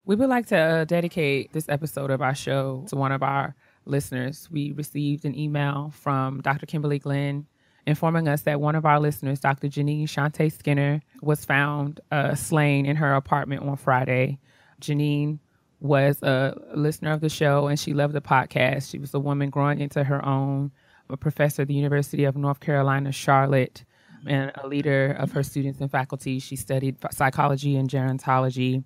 We would like to dedicate this episode of our show to one of our listeners. We received an email from Dr. Kimberly Glenn informing us that one of our listeners, Dr. Janine Shante Skinner, was found slain in her apartment on Friday. Janine was a listener of the show and she loved the podcast. She was a woman growing into her own, a professor at the University of North Carolina, Charlotte, and a leader of her students and faculty. She studied psychology and gerontology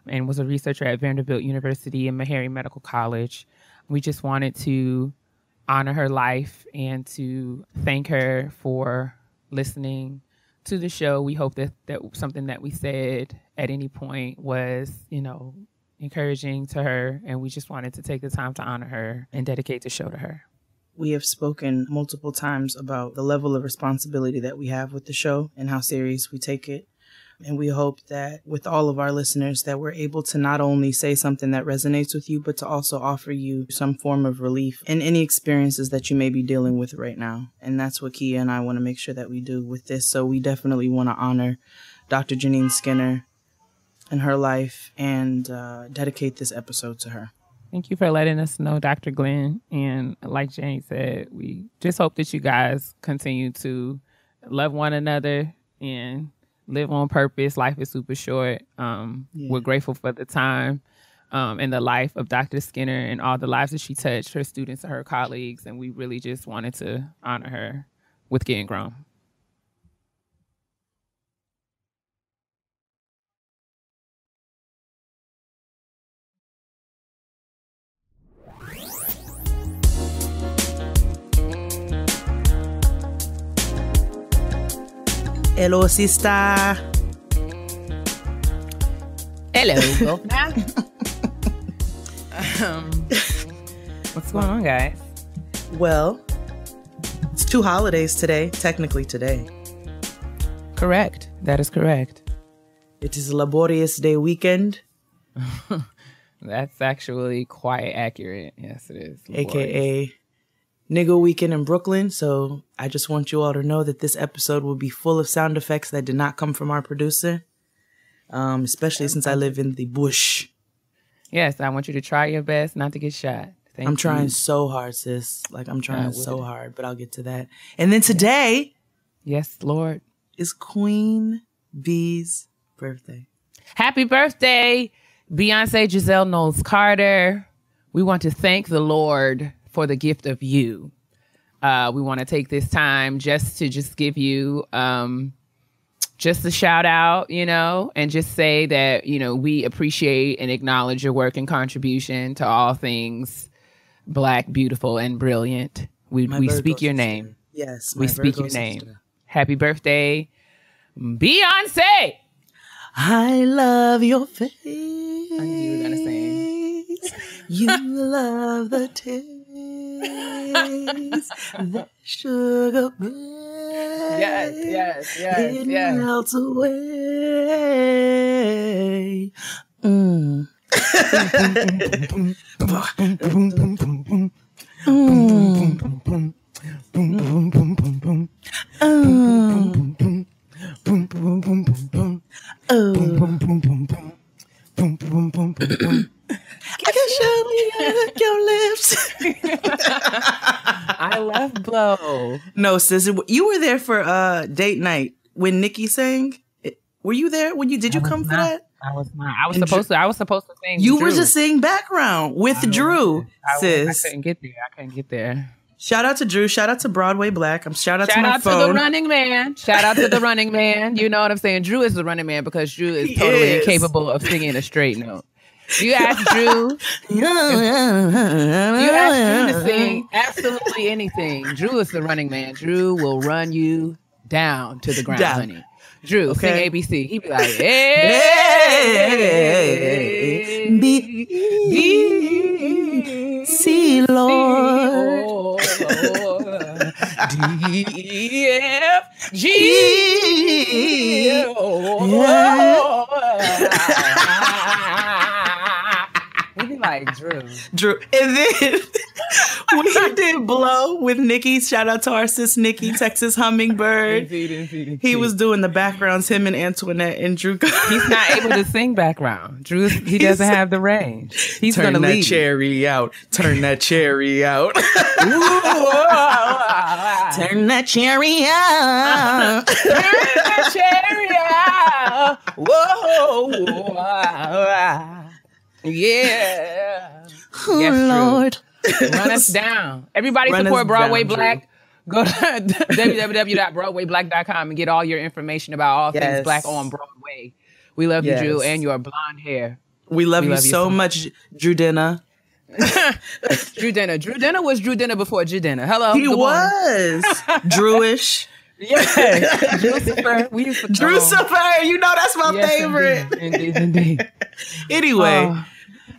and was a researcher at Vanderbilt University and Meharry Medical College. We just wanted to honor her life and to thank her for listening to the show. We hope that something that we said at any point was, encouraging to her, and we just wanted to take the time to honor her and dedicate the show to her. We have spoken multiple times about the level of responsibility that we have with the show and how serious we take it. And we hope that with all of our listeners that we're able to not only say something that resonates with you, but to also offer you some form of relief in any experiences that you may be dealing with right now. And that's what Keia and I want to make sure that we do with this. So we definitely want to honor Dr. Janine Skinner and her life and dedicate this episode to her. Thank you for letting us know, Dr. Glenn. And like Jane said, we just hope that you guys continue to love one another and live on purpose. Life is super short. We're grateful for the time and the life of Dr. Skinner and all the lives that she touched, her students and her colleagues. And we really just wanted to honor her with Getting Grown. Hello, sister. Hello, governor. What's going on, guys? Well, it's 2 holidays today, technically today. Correct. That is correct. It is a laborious day weekend. That's actually quite accurate. Yes, it is. Laborious. AKA Nigga Weekend in Brooklyn. So I just want you all to know that this episode will be full of sound effects that did not come from our producer, especially since I live in the bush. Yes, I want you to try your best not to get shot. I'm trying so hard, sis. I'm trying so hard, but I'll get to that. And then today, yes, Lord, is Queen B's birthday. Happy birthday, Beyonce Giselle Knowles Carter. We want to thank the Lord for the gift of you. We want to take this time just to give you just a shout out, and just say that, we appreciate and acknowledge your work and contribution to all things Black, beautiful, and brilliant. We speak your name. Yes, we speak your name. Happy birthday, Beyonce. I love your face. I knew you were going to sing. You love the taste. The sugar bread. Yes. It melts away. I can show your lips. I love Blow. No, sis, you were there for date night when Nikki sang. Were you there? Did you come for that? I was not. I was supposed to sing. You were just singing background with Drew, sis. I couldn't get there. Shout out to Drew. Shout out to Broadway Black. Shout out to the running man. Shout out to the running man. You know what I'm saying? Drew is the running man because Drew is totally incapable of singing a straight note. You ask Drew. You ask Drew to sing absolutely anything. Drew is the running man. Drew will run you down to the ground, honey. Drew, sing ABC. He'd be like, hey, B, C, Lord, D, F, G. We'd be like, Drew. And then we did Blow with Nikki. Shout out to our sis Nikki, Texas Hummingbird. Indeed. He was doing the backgrounds, him and Antoinette and Drew. He's not able to sing background. Drew, he doesn't have the range. He's going to lead. Cherry out. Turn that cherry out. Turn that cherry out. Turn that cherry out. Whoa. Yeah. Oh, yes, Lord. Run us down. Everybody support Broadway Black. Go to www.broadwayblack.com and get all your information about all things Black on Broadway. We love you, Drew, and your blonde hair. We love you so much, Drew Denna. Drew Denna. Drew Denna was Drew Denna before Drew Denna. Hello. He was. Drewish. Yeah. Drucifer. We used to Drucifer. You know that's my favorite. Indeed. Anyway.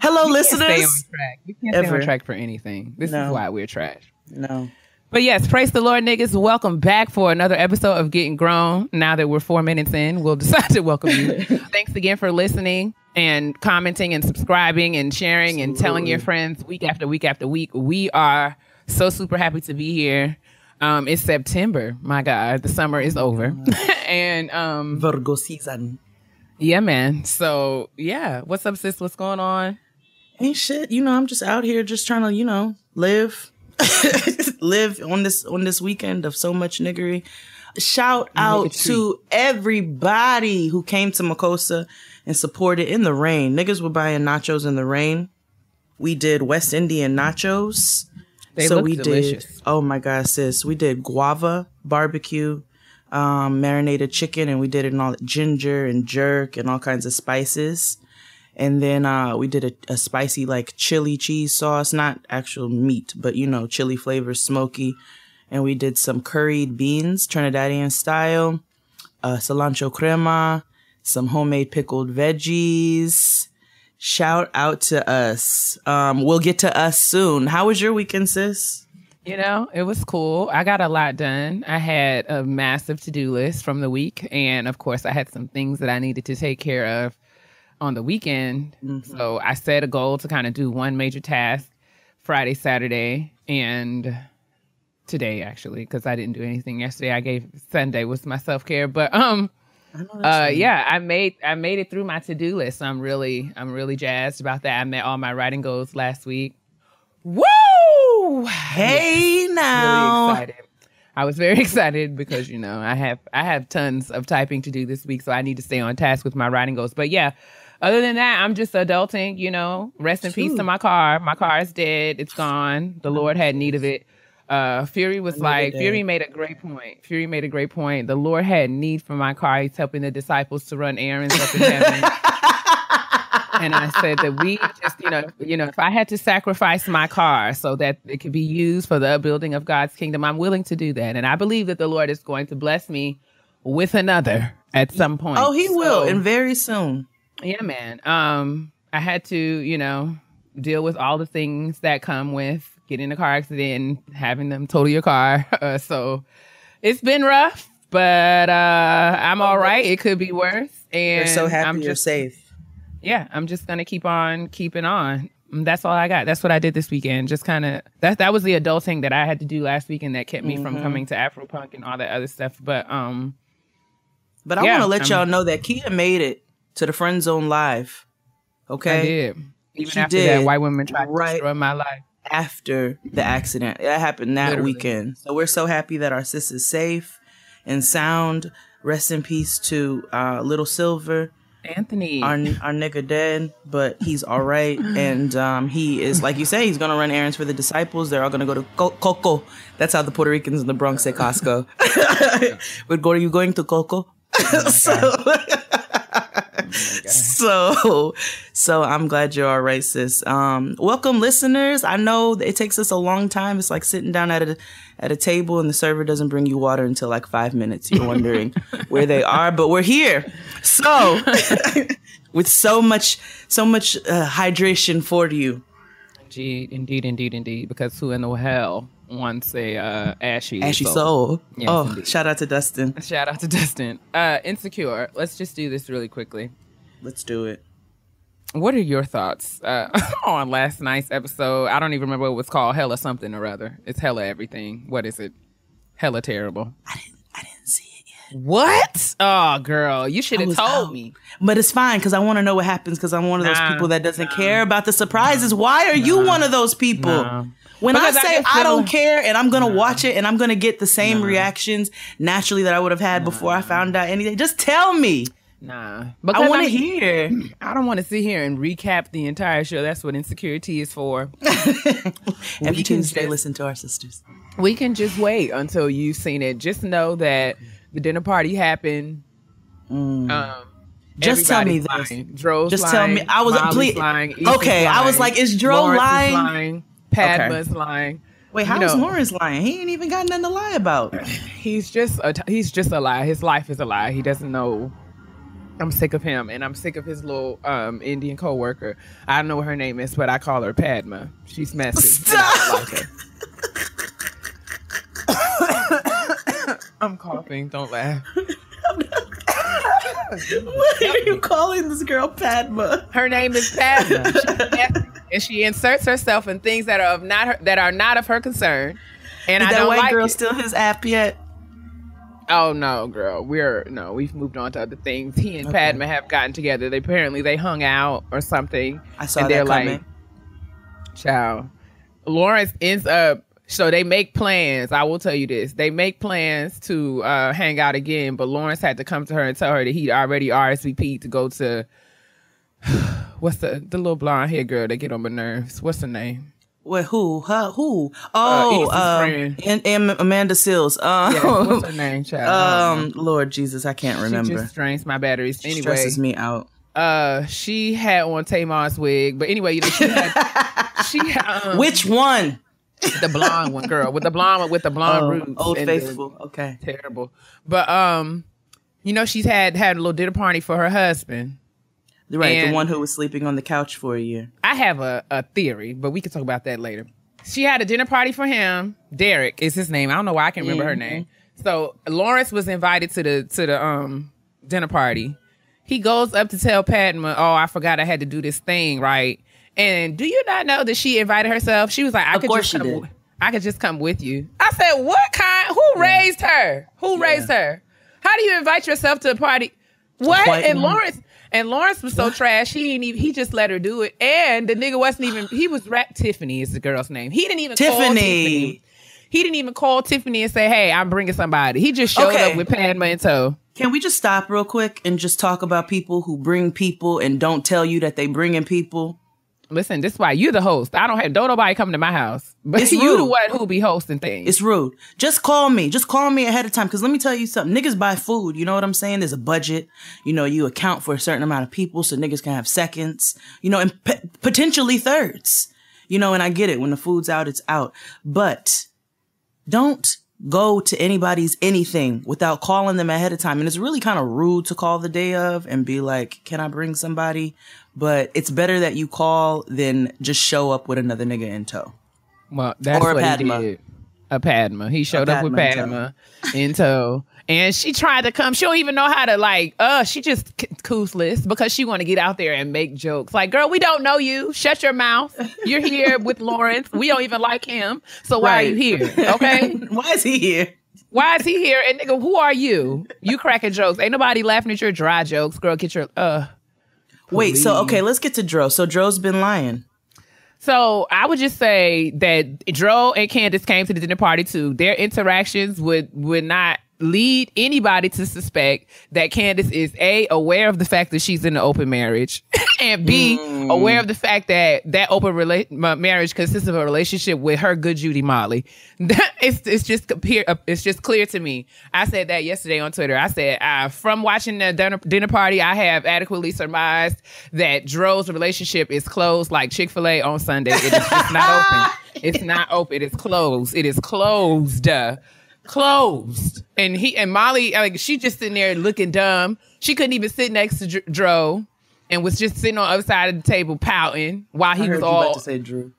Hello, listeners. Stay on track. We can't stay on track for anything. This is why we're trash. No. But yes, praise the Lord, niggas. Welcome back for another episode of Getting Grown. Now that we're 4 minutes in, we'll decide to welcome you. Thanks again for listening and commenting and subscribing and sharing and telling your friends week after week after week. We are so super happy to be here. It's September. My God, the summer is over. And Virgo season. Yeah, man. So yeah, what's up, sis? What's going on? Ain't shit. You know, I'm just out here just trying to, live. Live on this weekend of so much niggery. Shout out to everybody who came to Makosa and supported in the rain. Niggas were buying nachos in the rain. We did West Indian nachos. They look delicious. Oh my God, sis. We did guava barbecue, marinated chicken, and we did it in all ginger and jerk and all kinds of spices. And then we did a spicy like chili cheese sauce, not actual meat, but chili flavor, smoky. And we did some curried beans, Trinidadian style, cilantro crema, some homemade pickled veggies. Shout out to us. We'll get to us soon. How was your weekend, sis? It was cool. I got a lot done. I had a massive to-do list from the week. And of course, I had some things that I needed to take care of on the weekend. Mm-hmm. So I set a goal to kind of do one major task Friday, Saturday, and today, actually, because I didn't do anything yesterday. I gave Sunday was my self-care. But I made it through my to-do list. I'm really jazzed about that. I met all my writing goals last week. Woo! Hey now. Really excited. I was very excited because I have tons of typing to do this week, so I need to stay on task with my writing goals. But yeah, other than that, I'm just adulting, rest in peace to my car. My car is dead. It's gone. The Lord had need of it. Fury made a great point. The Lord had need for my car. He's helping the disciples to run errands up in heaven. And I said that we just, if I had to sacrifice my car so that it could be used for the upbuilding of God's kingdom, I'm willing to do that. And I believe that the Lord is going to bless me with another at some point. Oh, he will, and very soon. Yeah, man. I had to, deal with all the things that come with getting in a car accident and having them total your car. So it's been rough, but I'm all right. It could be worse. And you're so happy you're safe. Yeah, I'm just going to keep on keeping on. That's all I got. That's what I did this weekend. Just kind of, that was the adulting that I had to do last weekend that kept me from coming to Afropunk and all that other stuff. But I want to let y'all know that Keia made it to the Friend Zone Live. Okay? I did. Even after that, white women tried to destroy my life. After the accident. That happened that weekend. So we're so happy that our sis is safe and sound. Rest in peace to Little Silver. Anthony. Our nigga dead, but he's all right. And he is, like you say, he's going to run errands for the disciples. They're all going to go to Coco. That's how the Puerto Ricans in the Bronx say Costco. Are you going to Coco? So I'm glad you're all right, sis. Welcome, listeners. I know it takes us a long time. It's like sitting down at a table and the server doesn't bring you water until like 5 minutes. You're wondering where they are, but we're here. So with so much hydration for you. Indeed. Because who in the hell wants a ashy soul? Yes, indeed. Shout out to Dustin. Insecure. Let's just do this really quickly. Let's do it. What are your thoughts on last night's episode? I don't even remember what it was called. Hella something or other. It's hella everything. What is it? Hella terrible. I didn't see it yet. What? Oh, girl, you should have told me. But it's fine because I want to know what happens because I'm one of those people that doesn't care about the surprises. Why are you one of those people? When because I say I don't care and I'm going to watch it and I'm going to get the same reactions naturally that I would have had before I found out anything, just tell me. Nah. Because I want to hear. I don't want to sit here and recap the entire show. That's what insecurity is for. Every Tuesday, listen to our sisters. We can just wait until you've seen it. Just know that the dinner party happened. Just tell me this. Dro's just lying. Tell me. I was lying. Okay, I was like, is Dro lying? Padma's lying. Wait, how is Lawrence lying? He ain't even got nothing to lie about. He's just a lie. His life is a lie. He doesn't know. I'm sick of him, and I'm sick of his little Indian coworker. I don't know what her name is, but I call her Padma. She's messy. Stop. I don't like her. I'm coughing. Don't laugh. What are you calling this girl Padma? Her name is Padma, and she inserts herself in things that are not of her concern. And I don't like it. Is that white girl still his app yet? Oh no, girl. We've moved on to other things. He and Padma have gotten together. They hung out or something. I saw that coming. Child. Lawrence ends up. So they make plans. I will tell you this. They make plans to hang out again, but Lawrence had to come to her and tell her that he'd already RSVP'd to go to what's the little blonde hair girl that get on my nerves? What's her name? Wait, who? Who? Oh, and Amanda Sills. What's her name, child? Lord Jesus, I can't remember. She just drains my batteries. Anyway, stresses me out. She had on Tamar's wig, but anyway, she had which one? The blonde one, girl, with the blonde roots. Old Faithful. Okay, terrible. But she's had a little dinner party for her husband. Right, and the one who was sleeping on the couch for a year. I have a theory, but we can talk about that later. She had a dinner party for him. Derek is his name. I don't know why I can't remember her name. So Lawrence was invited to the dinner party. He goes up to tell Padma, "Oh, I forgot I had to do this thing, right?" And do you not know that she invited herself? She was like, I could just come with you. I said, what kind? Who raised her? Who raised her? How do you invite yourself to a party? What? And Lawrence was so trash. He just let her do it. And the nigga wasn't even, Tiffany is the girl's name. He didn't even call Tiffany. He didn't even call Tiffany and say, hey, I'm bringing somebody. He just showed up with Padma in tow. Can we just stop real quick and just talk about people who bring people and don't tell you that they bringing people? Listen, this is why you're the host. Don't nobody come to my house. But it's you the one who be hosting things. It's rude. Just call me. Just call me ahead of time. Because let me tell you something. Niggas buy food. You know what I'm saying? There's a budget. You account for a certain amount of people so niggas can have seconds. And potentially thirds. And I get it. When the food's out, it's out. But don't go to anybody's anything without calling them ahead of time. And it's really kind of rude to call the day of and be like, can I bring somebody? But it's better that you call than just show up with another nigga in tow. Well, that's what Padma. He did. A Padma. He showed up with Padma in tow. And she tried to come. She don't even know how to she just coostless because she want to get out there and make jokes. Like, girl, we don't know you. Shut your mouth. You're here with Lawrence. We don't even like him. So why are you here? Okay? Why is he here? Why is he here? And nigga, who are you? You cracking jokes. Ain't nobody laughing at your dry jokes. Girl, get your Wait, so let's get to Dro. So Dro's been lying. So I would just say that Dro and Candace came to the dinner party too. Their interactions would not lead anybody to suspect that Candace is A, aware of the fact that she's in an open marriage, and B, aware of the fact that open marriage consists of a relationship with her good Judy Molly. It's just clear to me. I said that yesterday on Twitter. I said, from watching the dinner party, I have adequately surmised that Dro's relationship is closed like Chick-fil-A on Sunday. It is just not open. It's not open. It is closed. It is closed. Closed. And Molly, she just sitting there looking dumb. She couldn't even sit next to Dro and was just sitting on the other side of the table pouting while he was all. About to say Drew.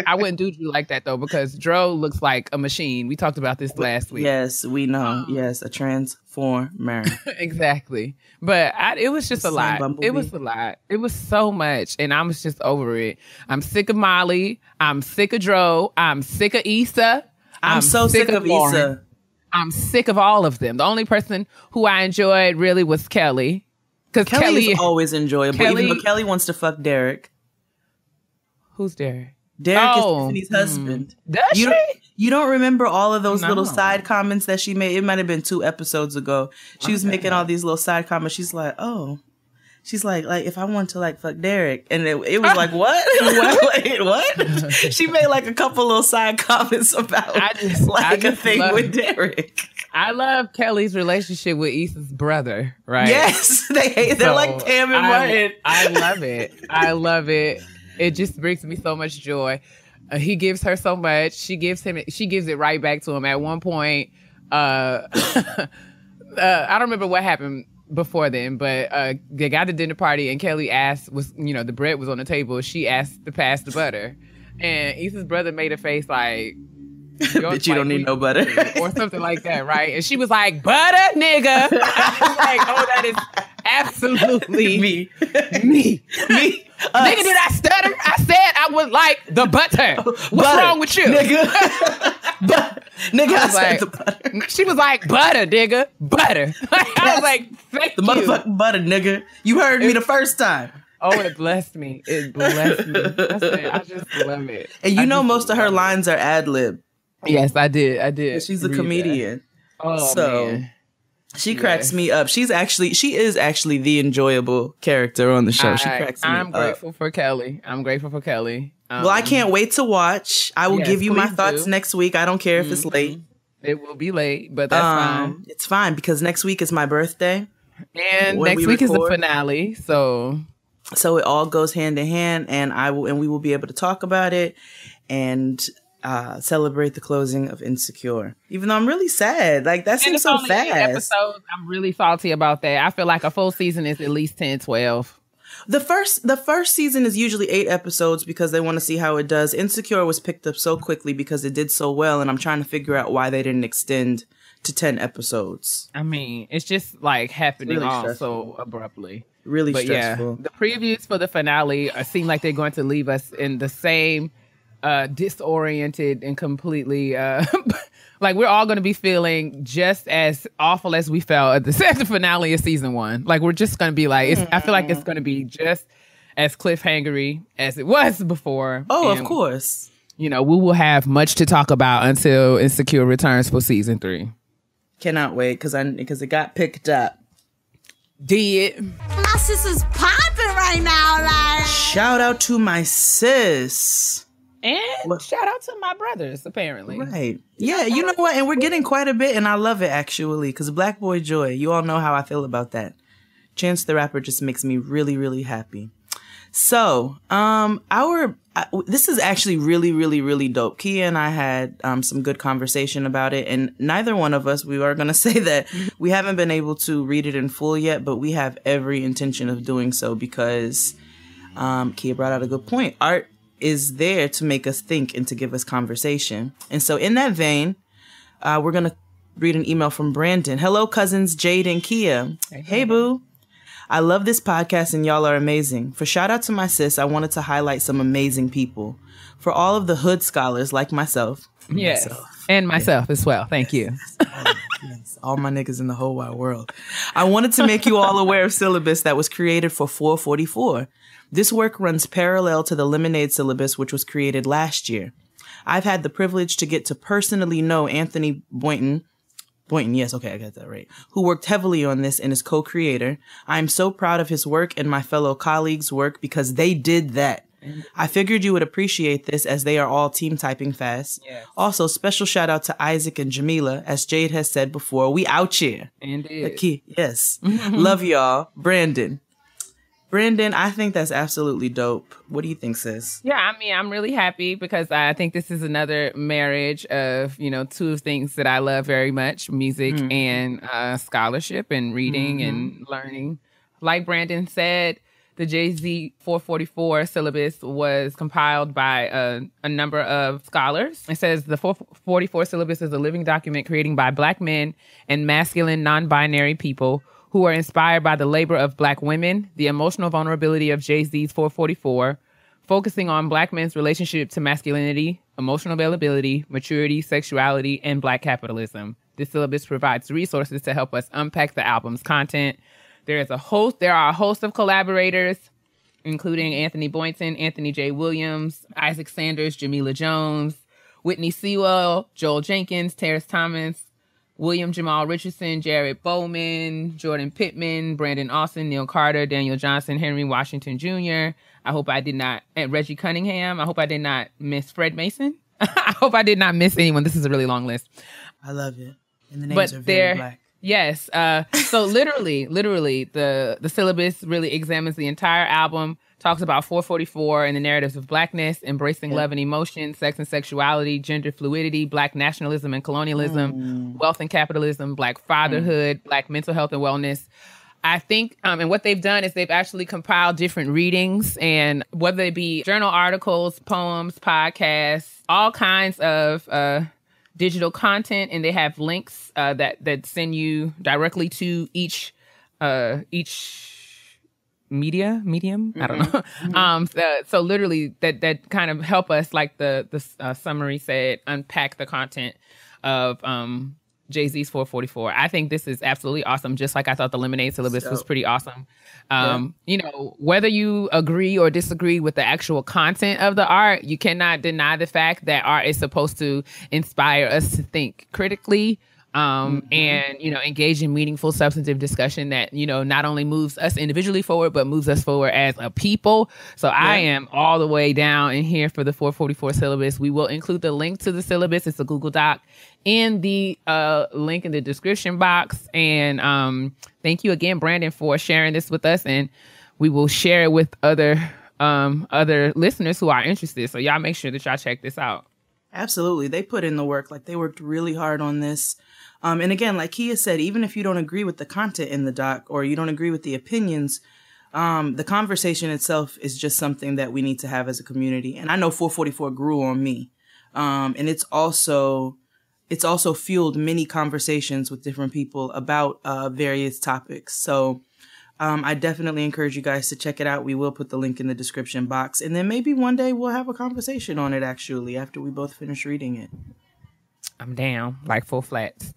I I wouldn't do Drew like that though, because Dro looks like a machine. We talked about this last week. Yes, we know. Yes, a transformer. Exactly. But it was just a lot. Bumblebee. It was a lot. It was so much. And I was just over it. I'm sick of Molly. I'm sick of Dro. I'm sick of Issa. I'm so sick of Issa. I'm sick of all of them. The only person who I enjoyed really was Kelly. Because Kelly is always enjoyable, even though Kelly wants to fuck Derek. Who's Derek? Derek is Tiffany's husband. Does she? You don't remember all of those little side comments that she made? It might have been 2 episodes ago. She was making all these little side comments. She's like, she's like if I want to like fuck Derek, and it was like what? Wait, what? She made like a couple little side comments about a thing with Derek. I love Kelly's relationship with Issa's brother, right? Yes, they're like Pam and Martin. I love it. I love it. It just brings me so much joy. He gives her so much. She gives it right back to him. At one point, I don't remember what happened before then, but they got the dinner party and Kelly the bread was on the table. She asked to pass the butter, and Issa's brother made a face like, bitch, you don't need no butter. Or something like that, right? And she was like, butter, nigga. I was like, oh, that is absolutely me. Nigga, did I stutter? I said I would like the butter. What's wrong with you? Nigga. Nigga, I said the butter. She was like, butter, nigga. Butter. I was like, thank you. The motherfucking butter, nigga. You heard me the first time. Oh, it blessed me. It blessed me. I just love it. And most of her lines are ad-lib. Yes, I did. She's a comedian. That. Oh, man. She cracks me up. She is actually the enjoyable character on the show. She cracks me up. I'm grateful for Kelly. Well, I can't wait to watch. I will give you my thoughts next week. I don't care if it's late. It will be late, but that's fine. It's fine because next week is my birthday. And next week is the finale. So it all goes hand in hand, and we will be able to talk about it and celebrate the closing of Insecure. Even though I'm really sad. Like, that seems so fast. 8 episodes. I'm really salty about that. I feel like a full season is at least 10, 12. The first season is usually 8 episodes because they want to see how it does. Insecure was picked up so quickly because it did so well, and I'm trying to figure out why they didn't extend to 10 episodes. I mean, it's just like happening really so abruptly. Really stressful. Yeah, the previews for the finale seem like they're going to leave us in the same disoriented and completely like we're all going to be feeling just as awful as we felt at the finale of season 1. Like, we're just going to be like, I feel like it's going to be just as cliffhangery as it was before. Oh, and, of course. We will have much to talk about until Insecure returns for season 3. Cannot wait because it got picked up. Did. My sis is popping right now. Like, shout out to my sis. And shout out to my brothers, apparently. Right. Yeah, you know what? And we're getting quite a bit, and I love it, actually, because Black Boy Joy, you all know how I feel about that. Chance the Rapper just makes me really, really happy. So, this is actually really, really, really dope. Keia and I had some good conversation about it, and neither one of us, we are going to say that we haven't been able to read it in full yet, but we have every intention of doing so because Keia brought out a good point. Art is there to make us think and to give us conversation. And so in that vein, we're going to read an email from Brandon. Hello, cousins Jade and Keia. Hey, boo. I love this podcast and y'all are amazing. For shout out to my sis, I wanted to highlight some amazing people. For all of the hood scholars like myself. Yes. And myself as well. Thank you. Yes. All my niggas in the whole wide world. I wanted to make you all aware of Syllabus that was created for 444. This work runs parallel to the Lemonade syllabus, which was created last year. I've had the privilege to get to personally know Anthony Boynton, yes, okay, I got that right, who worked heavily on this and is co-creator. I am so proud of his work and my fellow colleagues' work because they did that. I figured you would appreciate this as they are all team typing fast. Yes. Also, special shout out to Isaac and Jamila. As Jade has said before, we out here. Indeed. Yes. Love y'all. Brandon, I think that's absolutely dope. What do you think, sis? Yeah, I mean, I'm really happy because I think this is another marriage of, 2 things that I love very much, music and scholarship and reading and learning. Like Brandon said, The JayZ 444 syllabus was compiled by a number of scholars. It says the 444 syllabus is a living document created by Black men and masculine non-binary people who are inspired by the labor of Black women, the emotional vulnerability of JayZ's 444, focusing on Black men's relationship to masculinity, emotional availability, maturity, sexuality, and Black capitalism. This syllabus provides resources to help us unpack the album's content. There are a host of collaborators, including Anthony Boynton, Anthony J. Williams, Isaac Sanders, Jamila Jones, Whitney Sewell, Joel Jenkins, Terrace Thomas, William Jamal Richardson, Jared Bowman, Jordan Pittman, Brandon Austin, Neil Carter, Daniel Johnson, Henry Washington Jr. And Reggie Cunningham. I hope I did not miss Fred Mason. I hope I did not miss anyone. This is a really long list. I love it. And the names are very Black. Yes. So literally, the syllabus really examines the entire album, talks about 444 and the narratives of Blackness, embracing love and emotion, sex and sexuality, gender fluidity, Black nationalism and colonialism, wealth and capitalism, Black fatherhood, Black mental health and wellness. I think, and what they've done is they've actually compiled different readings, and whether they be journal articles, poems, podcasts, all kinds of digital content, and they have links that send you directly to each medium. I don't know. So literally that kind of help us, like the summary said, unpack the content of JayZ's 444. I think this is absolutely awesome. Just like I thought the Lemonade syllabus was pretty awesome. You know, whether you agree or disagree with the actual content of the art, you cannot deny the fact that art is supposed to inspire us to think critically, and, you know, engage in meaningful, substantive discussion that, you know, not only moves us individually forward, but moves us forward as a people. So I am all the way down in here for the 444 syllabus. We will include the link to the syllabus. It's a Google Doc in the link in the description box. And thank you again, Brandon, for sharing this with us. And we will share it with other listeners who are interested. So y'all make sure that y'all check this out. Absolutely. They put in the work. Like, they worked really hard on this. And again, like Keia said, even if you don't agree with the content in the doc or you don't agree with the opinions, the conversation itself is just something that we need to have as a community. And I know 444 grew on me. And it's also fueled many conversations with different people about various topics. So I definitely encourage you guys to check it out. We will put the link in the description box. And then maybe one day we'll have a conversation on it, actually, after we both finish reading it. I'm down, like full flats.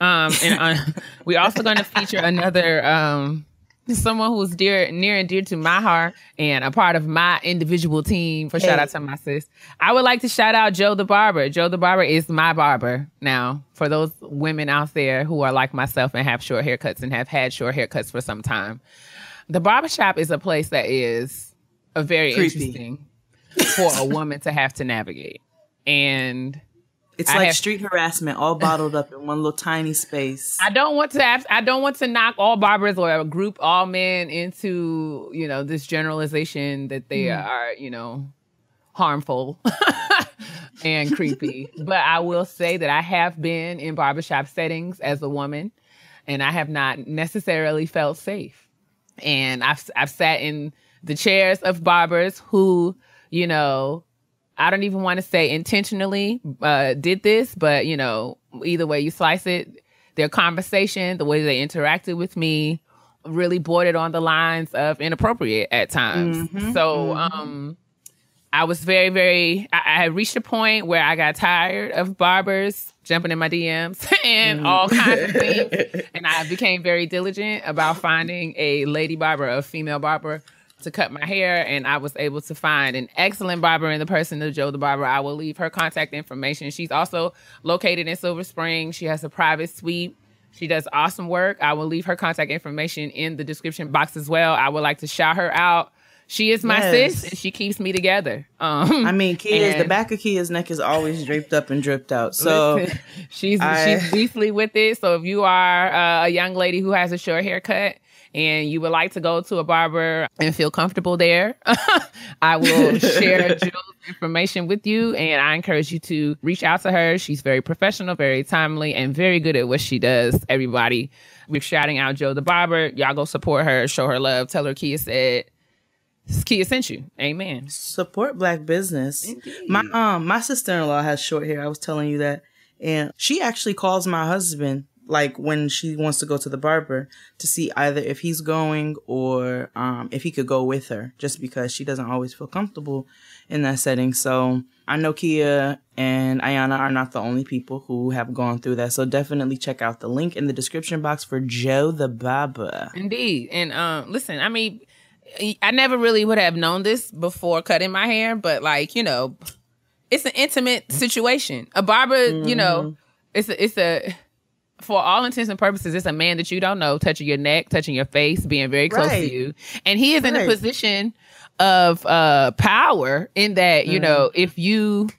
And we're also going to feature another someone who's near and dear to my heart and a part of my individual team for Shout Out to My Sis. I would like to shout out Joe the Barber. Joe the Barber is my barber now. For those women out there who are like myself and have short haircuts and have had short haircuts for some time, the barbershop is a place that is a very interesting for a woman to have to navigate. And it's like street harassment, all bottled up in one little tiny space. I don't want to knock all barbers or group all men into, you know, this generalization that they are, you know, harmful and creepy. But I will say that I have been in barbershop settings as a woman, and I have not necessarily felt safe. And I've sat in the chairs of barbers who, you know, I don't even want to say intentionally did this, but, you know, either way you slice it, their conversation, the way they interacted with me really bordered on the lines of inappropriate at times. So I was I had reached a point where I got tired of barbers jumping in my DMs and all kinds of things. And I became very diligent about finding a lady barber, a female barber, to cut my hair, and I was able to find an excellent barber in the person of Joe the Barber. I will leave her contact information. She's also located in Silver Spring. She has a private suite. She does awesome work. I will leave her contact information in the description box as well. I would like to shout her out. She is my sis, and she keeps me together. I mean, the back of Kia's neck is always draped up and dripped out. So listen, she's beastly with it. So if you are a young lady who has a short haircut and you would like to go to a barber and feel comfortable there, I will share Jill's information with you, and I encourage you to reach out to her. She's very professional, very timely, and very good at what she does. Everybody, we're shouting out Joe the Barber. Y'all go support her, show her love, tell her Keia said Keia sent you. Amen. Support Black business. Indeed. My sister-in-law has short hair. I was telling you that. And she actually calls my husband, like when she wants to go to the barber, to see either if he's going or if he could go with her, just because she doesn't always feel comfortable in that setting. So I know Keia and Ayana are not the only people who have gone through that. So definitely check out the link in the description box for Joe the Barber. Indeed. And listen, I mean, I never really would have known this before cutting my hair, but like, you know, it's an intimate situation. A barber, you know, it's a for all intents and purposes, it's a man that you don't know touching your neck, touching your face, being very close to you. And he is in a position of power in that, you know, if you,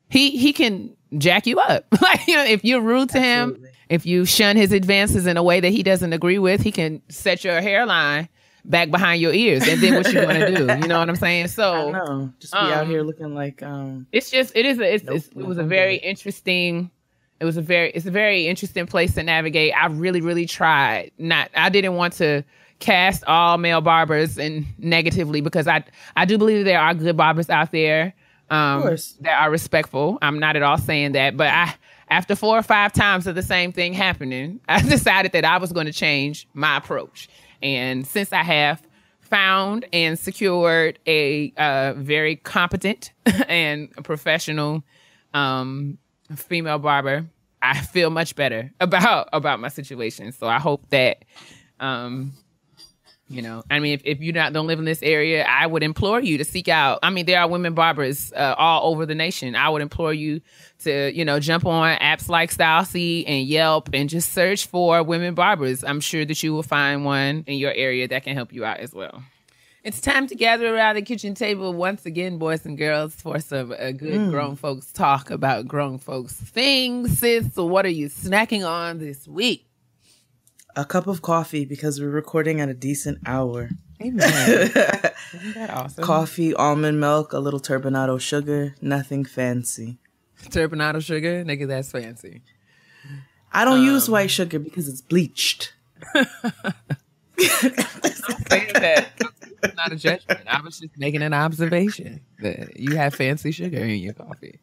he can jack you up. Like, you know, if you're rude to him, if you shun his advances in a way that he doesn't agree with, he can set your hairline back behind your ears. And then what you going to do? You know what I'm saying? So, I know. Just be out here looking like, it's just, it was a very interesting, it's a very interesting place to navigate. I really, really tried I didn't want to cast all male barbers and negatively, because I do believe there are good barbers out there of course, that are respectful. I'm not at all saying that, but after 4 or 5 times of the same thing happening, I decided that I was going to change my approach. And since I have found and secured a very competent and professional female barber, I feel much better about my situation. So I hope that, you know, I mean, if you don't live in this area, I would implore you to seek out. I mean, there are women barbers all over the nation. I would implore you to, you know, jump on apps like StyleSeed and Yelp and just search for women barbers. I'm sure that you will find one in your area that can help you out as well. It's time to gather around the kitchen table once again, boys and girls, for some good grown folks talk about grown folks things. Sis, so what are you snacking on this week? A cup of coffee, because we're recording at a decent hour. Amen. Isn't that awesome? Coffee, almond milk, a little turbinado sugar, nothing fancy. Turbinado sugar? Nigga, that's fancy. I don't use white sugar because it's bleached. I'm saying that. It's not a judgment. I was just making an observation that you have fancy sugar in your coffee.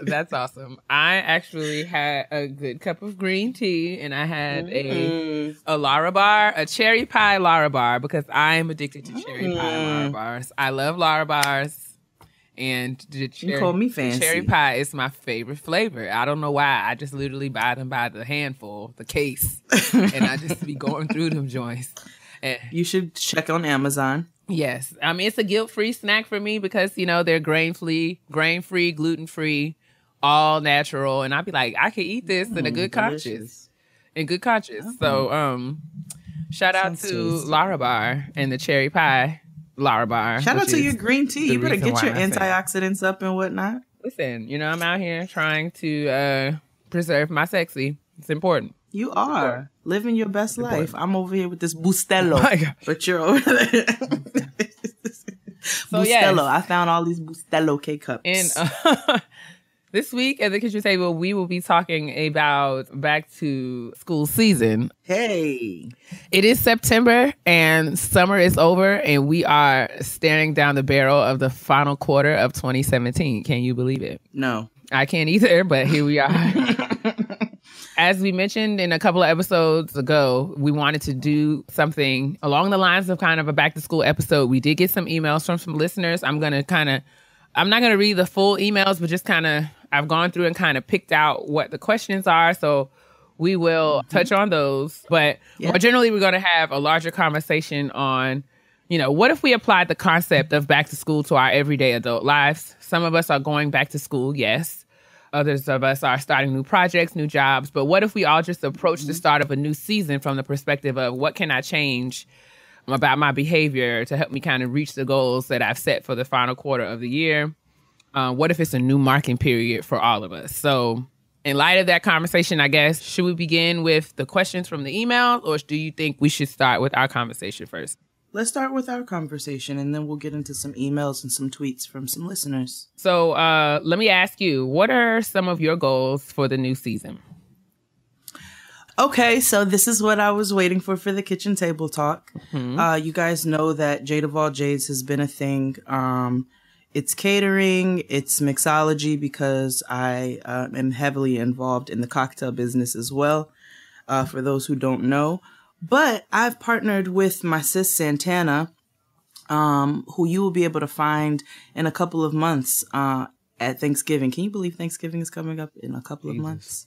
That's awesome. I actually had a good cup of green tea, and I had a Larabar, a cherry pie Larabar, because I am addicted to cherry pie Larabars. I love Larabars, and you call me fancy. Cherry pie is my favorite flavor. I don't know why. I just literally buy them by the handful, the case, and I just be going through them joints. You should check on Amazon. Yes. I mean, it's a guilt-free snack for me because, you know, they're grain-free, gluten-free, all natural. And I'd be like, I could eat this in a good conscience. In good conscience. So, shout out to Larabar and the cherry pie Larabar. Shout out to your green tea. You better get your antioxidants up and whatnot. Listen, you know, I'm out here trying to preserve my sexy. It's important. You are living your best life. I'm over here with this Bustelo, but you're over there. So, Bustelo. yes. I found all these Bustelo K-cups. And this week at the kitchen table, we will be talking about back to school season. Hey, it is September and summer is over, and we are staring down the barrel of the final quarter of 2017. Can you believe it? No, I can't either, but here we are. As we mentioned in a couple of episodes ago, we wanted to do something along the lines of kind of a back to school episode. We did get some emails from some listeners. I'm not going to read the full emails, but just I've gone through and kind of picked out what the questions are. So we will touch on those. But more generally, we're going to have a larger conversation on, you know, what if we applied the concept of back to school to our everyday adult lives? Some of us are going back to school, yes. Others of us are starting new projects, new jobs. But what if we all just approach the start of a new season from the perspective of what can I change about my behavior to help me kind of reach the goals that I've set for the final quarter of the year? What if it's a new marking period for all of us? So in light of that conversation, I guess, should we begin with the questions from the email, or do you think we should start with our conversation first? Let's start with our conversation, and then we'll get into some emails and some tweets from some listeners. So let me ask you, what are some of your goals for the new season? Okay, so this is what I was waiting for the kitchen table talk. You guys know that Jade of all Jades has been a thing. It's catering, it's mixology, because I am heavily involved in the cocktail business as well, for those who don't know. But I've partnered with My Sis Santana, who you will be able to find in a couple of months at Thanksgiving. Can you believe Thanksgiving is coming up in a couple of months?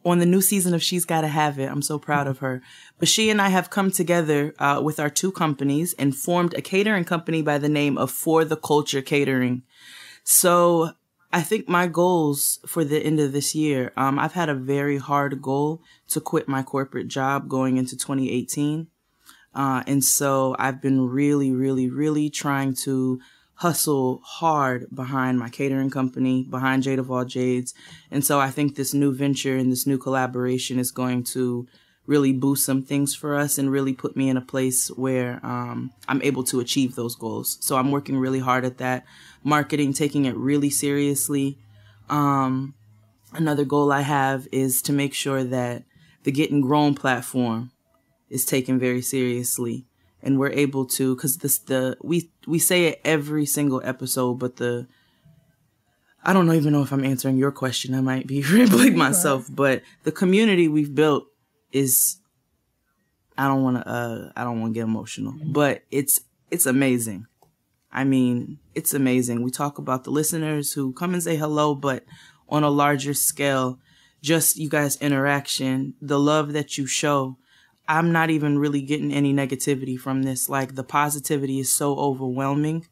On the new season of She's Gotta Have It. I'm so proud of her. But she and I have come together with our two companies and formed a catering company by the name of For the Culture Catering. So I think my goals for the end of this year, I've had a very hard goal to quit my corporate job going into 2018. And so I've been really, really, really trying to hustle hard behind my catering company, behind Jade of all Jades. And so I think this new venture and this new collaboration is going to really boost some things for us and really put me in a place where I'm able to achieve those goals. So I'm working really hard at that. Marketing, taking it really seriously. Another goal I have is to make sure that the Gettin Grown platform is taken very seriously. And we're able to, because we say it every single episode, but I don't even know if I'm answering your question. I might be rambling myself, but the community we've built is, I don't want to get emotional, but it's amazing. I mean, it's amazing. We talk about the listeners who come and say hello, but on a larger scale, just you guys' interaction, the love that you show. I'm not even really getting any negativity from this. Like, the positivity is so overwhelming.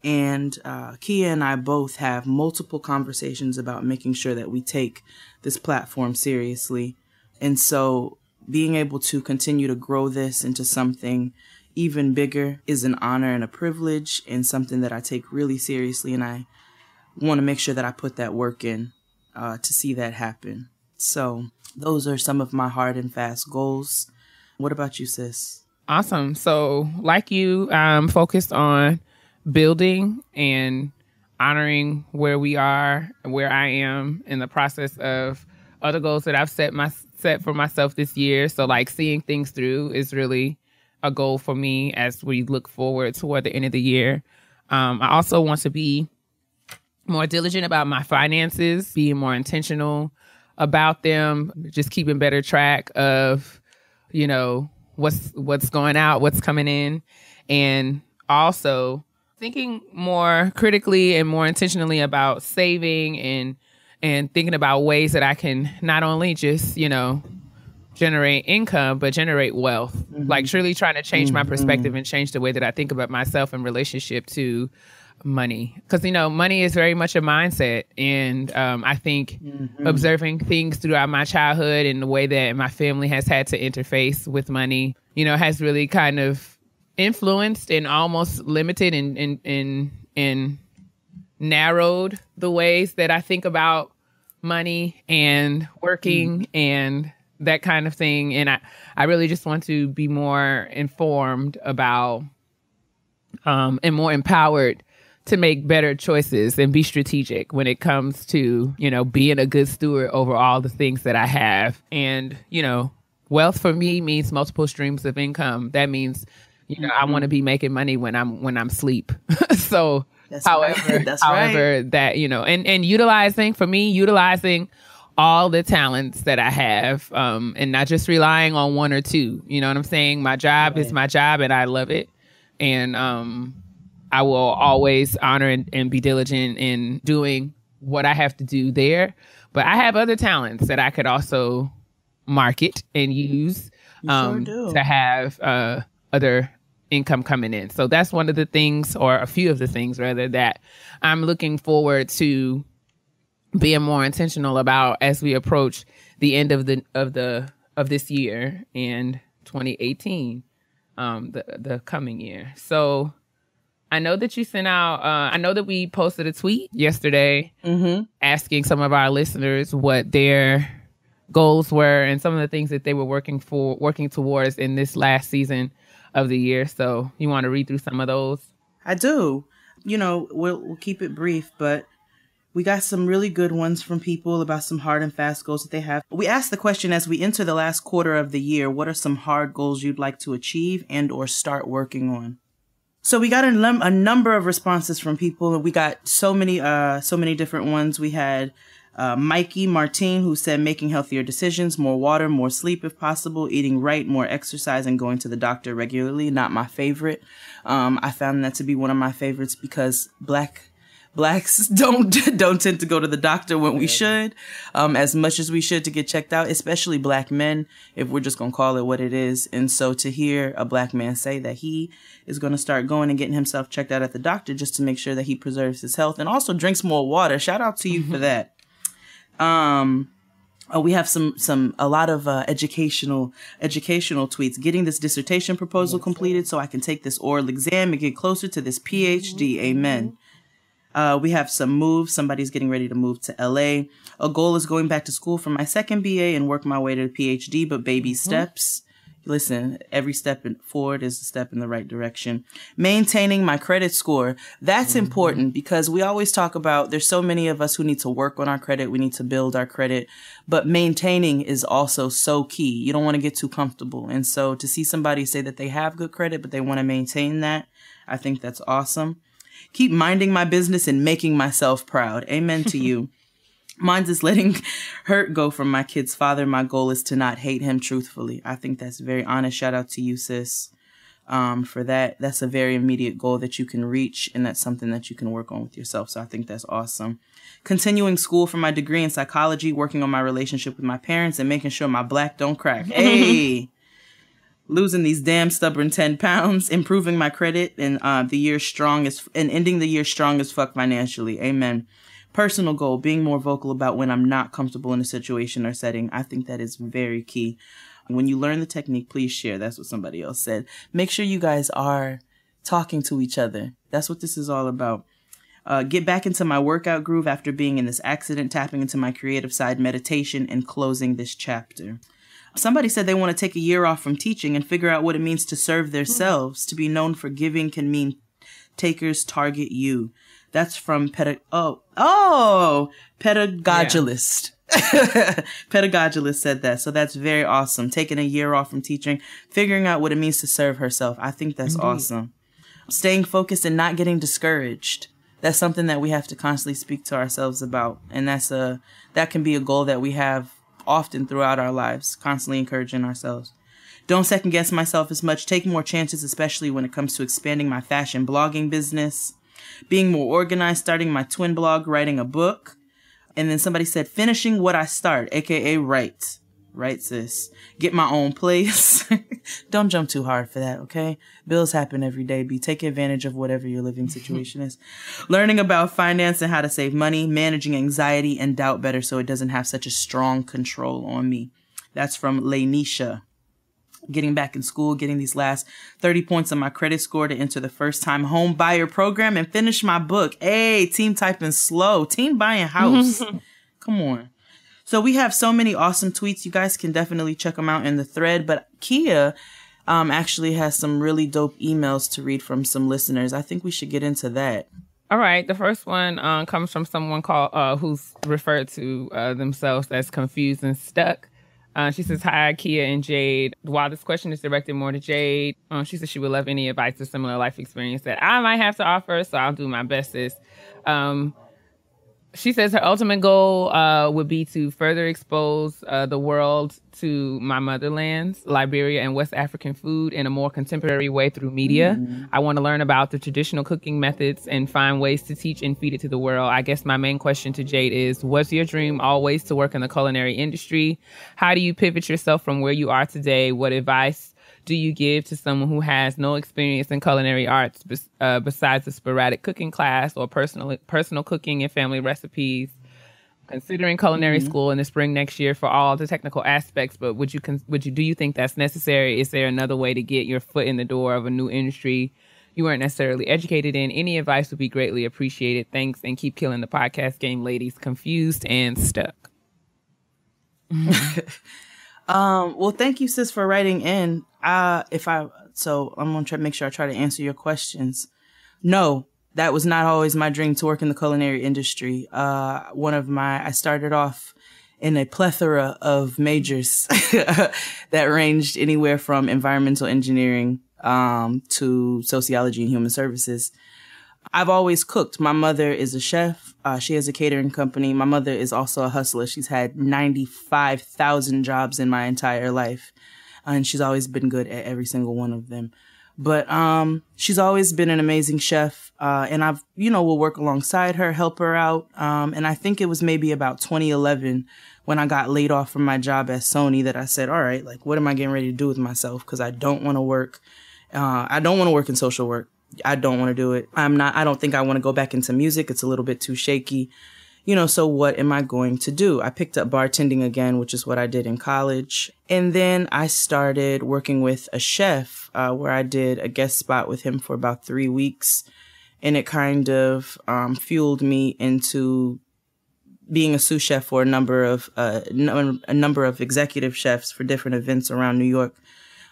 And Keia and I both have multiple conversations about making sure that we take this platform seriously. And so being able to continue to grow this into something even bigger is an honor and a privilege, and something that I take really seriously. And I want to make sure that I put that work in to see that happen. So those are some of my hard and fast goals. What about you, sis? Awesome. So like you, I'm focused on building and honoring where we are, where I am in the process of other goals that I've set for myself this year. So like seeing things through is really a goal for me as we look forward toward the end of the year. I also want to be more diligent about my finances, being more intentional about them, just keeping better track of, you know, what's going out, what's coming in, and also thinking more critically and more intentionally about saving and thinking about ways that I can not only just, you know, generate income, but generate wealth. Like truly trying to change my perspective and change the way that I think about myself in relationship to money. Because, you know, money is very much a mindset. And I think observing things throughout my childhood and the way that my family has had to interface with money, you know, has really kind of influenced and almost limited and narrowed the ways that I think about money and working and that kind of thing. And I really just want to be more informed about and more empowered to make better choices and be strategic when it comes to, you know, being a good steward over all the things that I have. And, you know, wealth for me means multiple streams of income. That means, you know, I want to be making money when I'm asleep. So however, that, you know, and utilizing all the talents that I have, and not just relying on one or two. You know what I'm saying? My job is my job and I love it. And I will always honor and be diligent in doing what I have to do there. But I have other talents that I could also market and use to have other income coming in. So that's one of the things, or a few of the things rather, that I'm looking forward to being more intentional about as we approach the end of this year and 2018, the coming year. So I know that you sent out, I know that we posted a tweet yesterday asking some of our listeners what their goals were and some of the things that they were working towards in this last season of the year. So you want to read through some of those? I do. You know, we'll keep it brief, but We got some really good ones from people about some hard and fast goals that they have. We asked the question as we enter the last quarter of the year, what are some hard goals you'd like to achieve and or start working on? So we got a number of responses from people, and we got so many different ones. We had Mikey Martin, who said making healthier decisions, more water, more sleep if possible, eating right, more exercise, and going to the doctor regularly. Not my favorite. I found that to be one of my favorites because Blacks don't tend to go to the doctor when we should, as much as we should to get checked out, especially Black men, if we're just going to call it what it is. And so to hear a Black man say that he is going to start going and getting himself checked out at the doctor just to make sure that he preserves his health and also drinks more water. Shout out to you for that. We have a lot of educational tweets. Getting this dissertation proposal completed so I can take this oral exam and get closer to this PhD. Amen. We have some moves. Somebody's getting ready to move to LA. A goal is going back to school for my second BA and work my way to the PhD, but baby steps. Listen, every step forward is a step in the right direction. Maintaining my credit score. That's important because we always talk about there's so many of us who need to work on our credit. We need to build our credit, but maintaining is also so key. You don't want to get too comfortable. And so to see somebody say that they have good credit, but they want to maintain that, I think that's awesome. Keep minding my business and making myself proud. Amen to you. Mine's is letting hurt go from my kid's father. My goal is to not hate him truthfully. I think that's very honest. Shout out to you, sis, for that. That's a very immediate goal that you can reach, and that's something that you can work on with yourself. So I think that's awesome. Continuing school for my degree in psychology, working on my relationship with my parents, and making sure my Black don't crack. Hey! Losing these damn stubborn 10 pounds, improving my credit, and ending the year strong as fuck financially. Amen. Personal goal, being more vocal about when I'm not comfortable in a situation or setting. I think that is very key. When you learn the technique, please share. That's what somebody else said. Make sure you guys are talking to each other. That's what this is all about. Get back into my workout groove after being in this accident, tapping into my creative side, meditation, and closing this chapter. Somebody said they want to take a year off from teaching and figure out what it means to serve themselves. To be known for giving can mean takers target you. That's from Pedagogulist. Yeah. Pedagogulist said that. So that's very awesome. Taking a year off from teaching, figuring out what it means to serve herself. I think that's awesome. Staying focused and not getting discouraged. That's something that we have to constantly speak to ourselves about. And that can be a goal that we have often throughout our lives, constantly encouraging ourselves. Don't second guess myself as much. Take more chances, especially when it comes to expanding my fashion blogging business. Being more organized, starting my twin blog, writing a book. And then somebody said, finishing what I start, aka write. Right, sis. Get my own place. Don't jump too hard for that, okay? Bills happen every day. Take advantage of whatever your living situation is. Learning about finance and how to save money. Managing anxiety and doubt better so it doesn't have such a strong control on me. That's from Lanisha. Getting back in school, getting these last 30 points on my credit score to enter the first-time home buyer program and finish my book. Hey, team typing slow. Team buying house. Come on. So we have so many awesome tweets. You guys can definitely check them out in the thread. But Keia actually has some really dope emails to read from some listeners. I think we should get into that. All right. The first one comes from someone who's referred to themselves as confused and stuck. She says, hi, Keia and Jade. While this question is directed more to Jade, she says she would love any advice or similar life experience that I might have to offer, so I'll do my best, sis. She says her ultimate goal would be to further expose the world to my motherlands, Liberia, and West African food in a more contemporary way through media. I want to learn about the traditional cooking methods and find ways to teach and feed it to the world. I guess my main question to Jade is, was your dream always to work in the culinary industry? How do you pivot yourself from where you are today? What advice do you give to someone who has no experience in culinary arts besides a sporadic cooking class or personal cooking and family recipes? Considering culinary school in the spring next year for all the technical aspects, but do you think that's necessary? Is there another way to get your foot in the door of a new industry you weren't necessarily educated in? Any advice would be greatly appreciated. Thanks, and keep killing the podcast game, ladies. Confused and stuck. Well, thank you, sis, for writing in. I'm going to make sure I try to answer your questions. No, that was not always my dream to work in the culinary industry. I started off in a plethora of majors that ranged anywhere from environmental engineering to sociology and human services. I've always cooked. My mother is a chef. She has a catering company. My mother is also a hustler. She's had 95,000 jobs in my entire life. And she's always been good at every single one of them. But she's always been an amazing chef. And I've, will work alongside her, help her out. And I think it was maybe about 2011 when I got laid off from my job at Sony that I said, all right, like, what am I getting ready to do with myself? Because I don't want to work. I don't want to work in social work. I don't want to do it. I don't think I want to go back into music. It's a little bit too shaky. So what am I going to do? I picked up bartending again, which is what I did in college. And then I started working with a chef where I did a guest spot with him for about 3 weeks. And it kind of fueled me into being a sous chef for a number of executive chefs for different events around New York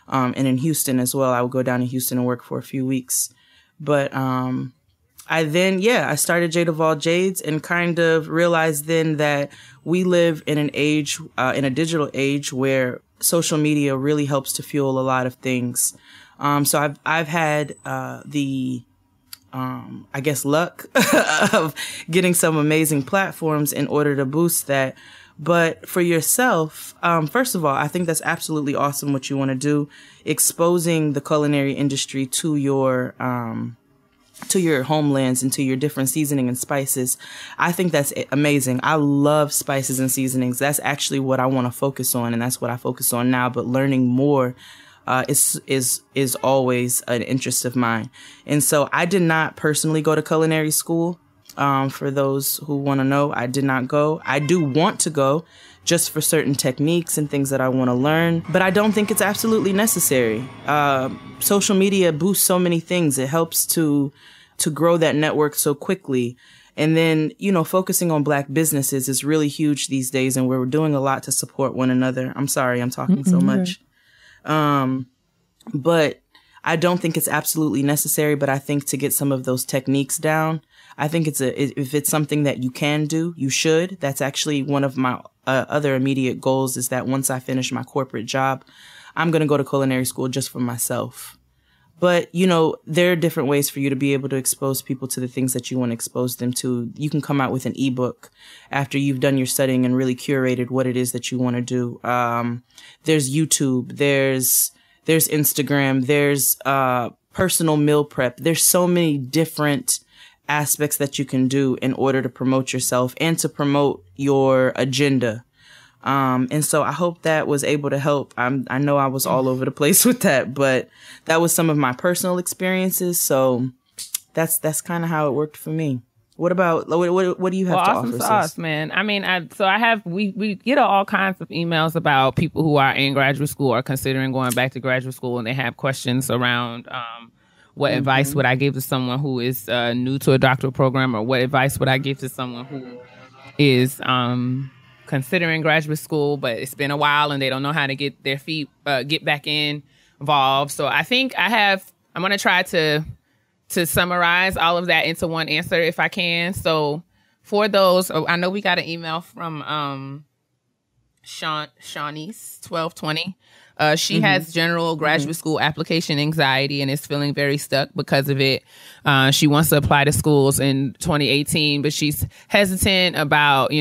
and in Houston as well. I would go down to Houston and work for a few weeks. But I started Jade of all Jades and kind of realized then that we live in an age, in a digital age where social media really helps to fuel a lot of things. So I've had luck of getting some amazing platforms in order to boost that. But for yourself, first of all, I think that's absolutely awesome what you want to do, exposing the culinary industry to your homelands and to your different seasoning and spices. I think that's amazing. I love spices and seasonings. That's actually what I want to focus on, and that's what I focus on now. But learning more is always an interest of mine. And so I did not personally go to culinary school. For those who want to know, I did not go. I do want to go just for certain techniques and things that I want to learn, but I don't think it's absolutely necessary. Social media boosts so many things. It helps to grow that network so quickly. And then, focusing on Black businesses is really huge these days, and we're doing a lot to support one another. I'm sorry, I'm talking so much. But I don't think it's absolutely necessary, but I think to get some of those techniques down, I think if it's something that you can do, you should. That's actually one of my other immediate goals, is that once I finish my corporate job, I'm going to go to culinary school just for myself. But, there are different ways for you to be able to expose people to the things that you want to expose them to. You can come out with an ebook after you've done your studying and really curated what it is that you want to do. There's YouTube, there's Instagram, there's personal meal prep. There's so many different aspects that you can do in order to promote yourself and to promote your agenda. And so I hope that was able to help. I know I was all over the place with that, but that was some of my personal experiences. So that's kind of how it worked for me. What do you have to offer, sis? Awesome, man. I mean, we get all kinds of emails about people who are in graduate school or considering going back to graduate school, and they have questions around what advice would I give to someone who is new to a doctoral program, or what advice would I give to someone who is considering graduate school, but it's been a while and they don't know how to get their feet get back involved. So I think I'm going to try to summarize all of that into one answer if I can. So for those, I know we got an email from Shawnee's 1220. She has general graduate school application anxiety and is feeling very stuck because of it. She wants to apply to schools in 2018, but she's hesitant about,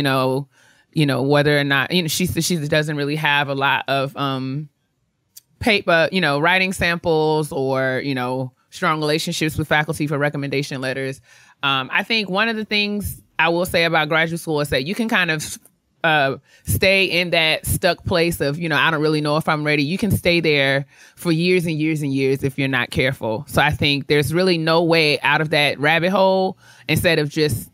whether or not, she doesn't really have a lot of paper, writing samples or, strong relationships with faculty for recommendation letters. I think one of the things I will say about graduate school is that you can kind of stay in that stuck place of, I don't really know if I'm ready. You can stay there for years and years and years if you're not careful. So I think there's really no way out of that rabbit hole outside of just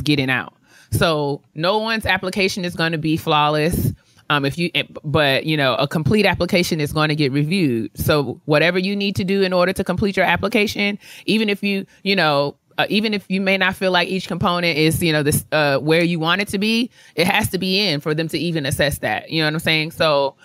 getting out. So no one's application is going to be flawless. A complete application is going to get reviewed. So whatever you need to do in order to complete your application, even if you may not feel like each component is, where you want it to be, it has to be in for them to even assess that. You know what I'm saying? So,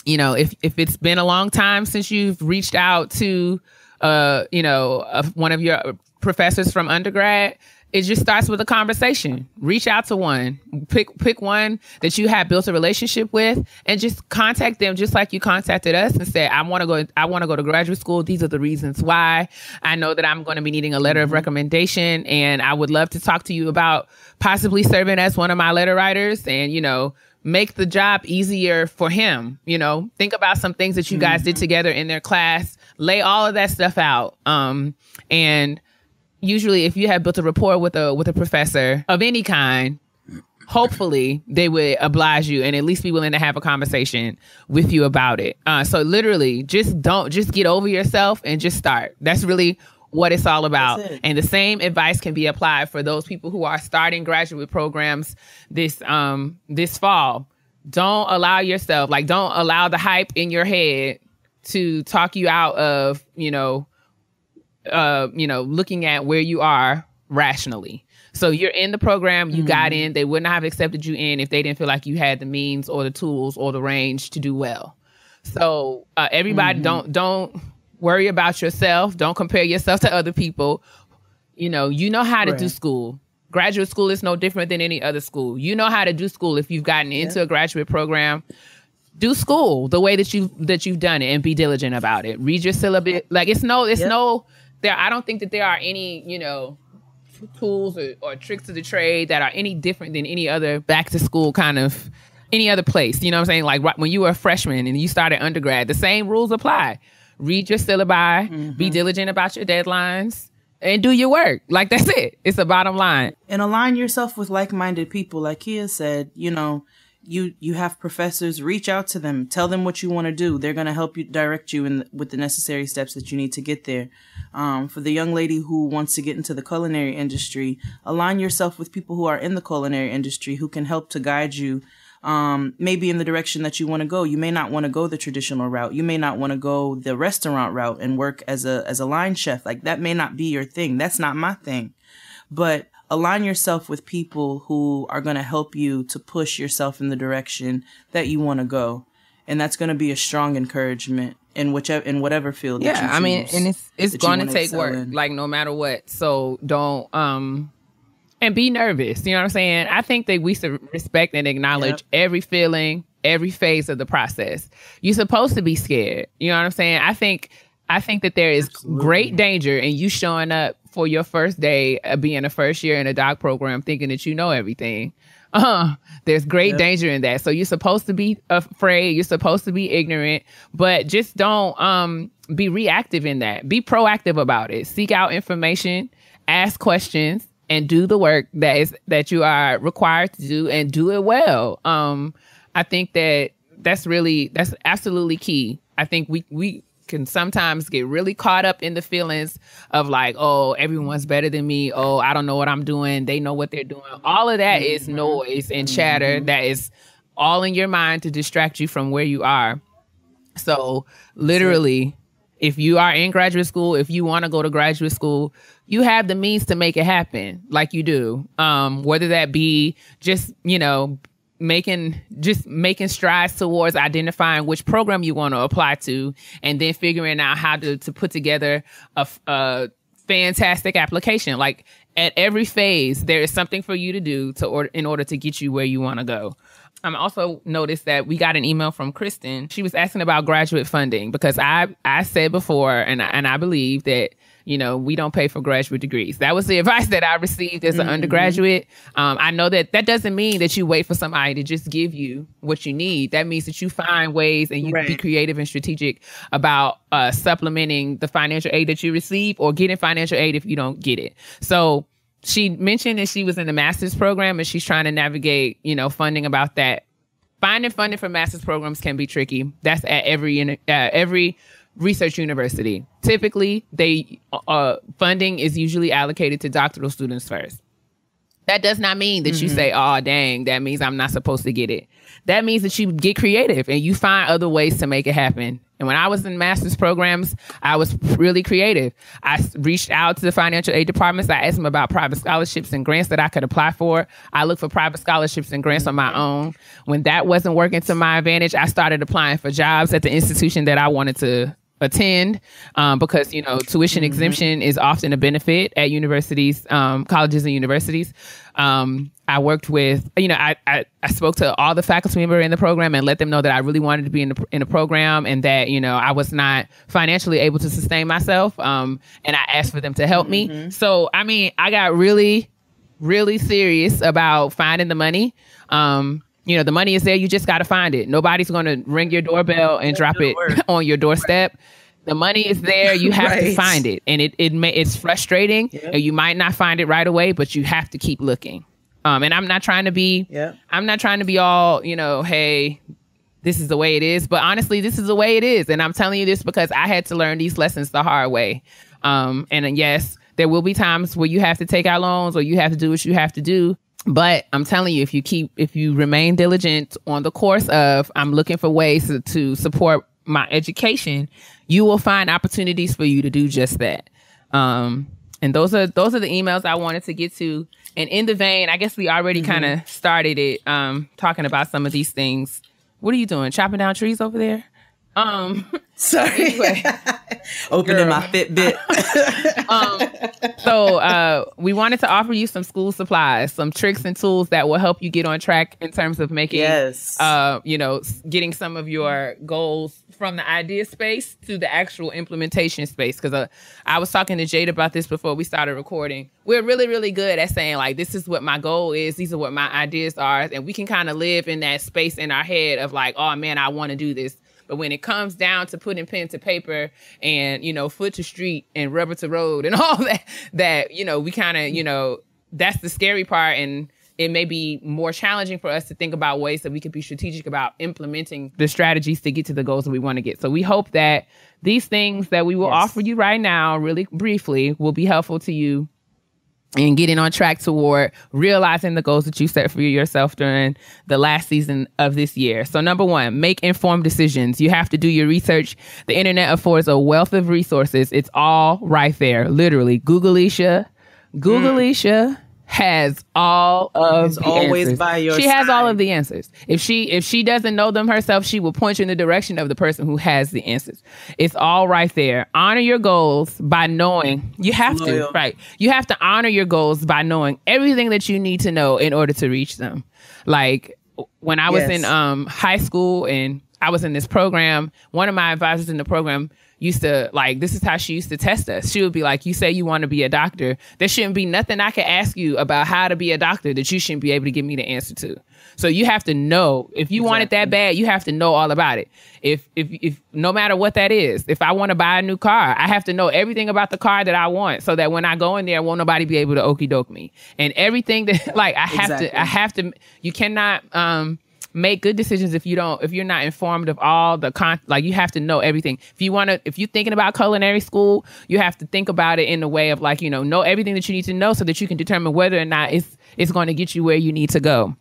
if it's been a long time since you've reached out to one of your professors from undergrad, it just starts with a conversation. Reach out to one. Pick one that you have built a relationship with, and just contact them just like you contacted us and say, I want to go to graduate school. These are the reasons why. I know that I'm going to be needing a letter of recommendation, and I would love to talk to you about possibly serving as one of my letter writers, and, make the job easier for him. Think about some things that you guys did together in their class. Lay all of that stuff out. And usually if you have built a rapport with a professor of any kind, hopefully they would oblige you and at least be willing to have a conversation with you about it. So literally just get over yourself and just start. That's really what it's all about. And the same advice can be applied for those people who are starting graduate programs this fall. Don't allow the hype in your head to talk you out of, looking at where you are rationally. So you're in the program, you got in, they wouldn't have accepted you in if they didn't feel like you had the means or the tools or the range to do well. So everybody don't worry about yourself. Don't compare yourself to other people. You know how to do school. Graduate school is no different than any other school. You know how to do school if you've gotten into a graduate program. Do school the way that you've done it and be diligent about it. Read your syllabus. Like I don't think that there are any, tools or tricks of the trade that are any different than any other back to school kind of any other place. You know what I'm saying? Like when you were a freshman and you started undergrad, the same rules apply. Read your syllabi, be diligent about your deadlines, and do your work. Like, that's it. It's the bottom line. And align yourself with like-minded people. Like Keia said, you have professors, reach out to them, tell them what you want to do. They're going to help you, direct you with the necessary steps that you need to get there. For the young lady who wants to get into the culinary industry, align yourself with people who are in the culinary industry who can help to guide you, maybe in the direction that you want to go. You may not want to go the traditional route. You may not want to go the restaurant route and work as a line chef. Like, that may not be your thing. That's not my thing. But align yourself with people who are going to help you to push yourself in the direction that you want to go. And that's going to be a strong encouragement in whatever field that you choose. Yeah, I mean, and it's going to take work, like, no matter what. So don't, and be nervous. You know what I'm saying? I think that we should respect and acknowledge every feeling, every phase of the process. You're supposed to be scared. You know what I'm saying? I think that there is great danger in you showing up for your first day of being a first year in a doc program thinking that you know everything. There's great danger in that. So you're supposed to be afraid. You're supposed to be ignorant, but just don't be reactive in that. Be proactive about it. Seek out information, ask questions, and do the work that you are required to do, and do it well. I think that's absolutely key. I think we can sometimes get really caught up in the feelings of like, oh, everyone's better than me. Oh, I don't know what I'm doing. They know what they're doing. All of that is noise and chatter that is all in your mind to distract you from where you are. So literally, if you are in graduate school, if you want to go to graduate school, you have the means to make it happen like you do. Whether that be just, making strides towards identifying which program you want to apply to, and then figuring out how to put together a fantastic application. Like, at every phase, there is something for you to do in order to get you where you want to go. I also noticed that we got an email from Kristen. She was asking about graduate funding, because I said before, and I believe that, we don't pay for graduate degrees. That was the advice that I received as an undergraduate. I know that doesn't mean that you wait for somebody to just give you what you need. That means that you find ways and you be creative and strategic about supplementing the financial aid that you receive, or getting financial aid if you don't get it. So she mentioned that she was in the master's program and she's trying to navigate, funding about that. Finding funding for master's programs can be tricky. That's at every research university. Typically, funding is usually allocated to doctoral students first. That does not mean that you say, oh, dang, that means I'm not supposed to get it. That means that you get creative and you find other ways to make it happen. And when I was in master's programs, I was really creative. I reached out to the financial aid departments. I asked them about private scholarships and grants that I could apply for. I looked for private scholarships and grants on my own. When that wasn't working to my advantage, I started applying for jobs at the institution that I wanted to attend because, tuition exemption is often a benefit at universities, colleges and universities. I worked with, I spoke to all the faculty members in the program and let them know that I really wanted to be in the program and that, I was not financially able to sustain myself. And I asked for them to help me. So, I got really, really serious about finding the money. The money is there. You just got to find it. Nobody's going to ring your doorbell and drop it on your doorstep. The money is there. You have to find it. And it's frustrating. Yep. And you might not find it right away, but you have to keep looking. And I'm not trying to be, all, hey, this is the way it is. But honestly, this is the way it is. And I'm telling you this because I had to learn these lessons the hard way. And yes, there will be times where you have to take out loans or you have to do what you have to do. But I'm telling you, if you remain diligent on the course of I'm looking for ways to support my education, you will find opportunities for you to do just that. And those are the emails I wanted to get to. And in the vein, I guess we already kind of started it talking about some of these things. What are you doing? Chopping down trees over there? Sorry. Anyway, opening my Fitbit. So we wanted to offer you some school supplies, some tricks and tools that will help you get on track in terms of making, getting some of your goals from the idea space to the actual implementation space. Because I was talking to Jade about this before we started recording. We're really, really good at saying, like, this is what my goal is. These are what my ideas are. And we can kind of live in that space in our head of like, oh, man, I want to do this. But when it comes down to putting pen to paper and, foot to street and rubber to road and all that, we kind of, that's the scary part. And it may be more challenging for us to think about ways that we could be strategic about implementing the strategies to get to the goals that we want to get. So we hope that these things that we will offer you right now, really briefly, will be helpful to you and getting on track toward realizing the goals that you set for yourself during the last season of this year. So 1, make informed decisions. You have to do your research. The internet affords a wealth of resources. It's all right there. Literally. Googleisha has all of the always answers. By your she side. has all of the answers. If she doesn't know them herself, she will point you in the direction of the person who has the answers. It's all right there. Honor your goals by knowing you have to, right? You have to honor your goals by knowing everything that you need to know in order to reach them. Like when I was in high school and I was in this program, one of my advisors in the program used to, like, this is how she used to test us. She would be like, you say you want to be a doctor. There shouldn't be nothing I can ask you about how to be a doctor that you shouldn't be able to give me the answer to. So you have to know, if you want it that bad, you have to know all about it. If no matter what that is, if I want to buy a new car, I have to know everything about the car that I want so that when I go in there, won't nobody be able to okie doke me. And everything that, like, I have to, you cannot, make good decisions if you're not informed of all the like you have to know everything. If you're thinking about culinary school, you have to think about it in the way of like, know everything that you need to know so that you can determine whether or not it's going to get you where you need to go.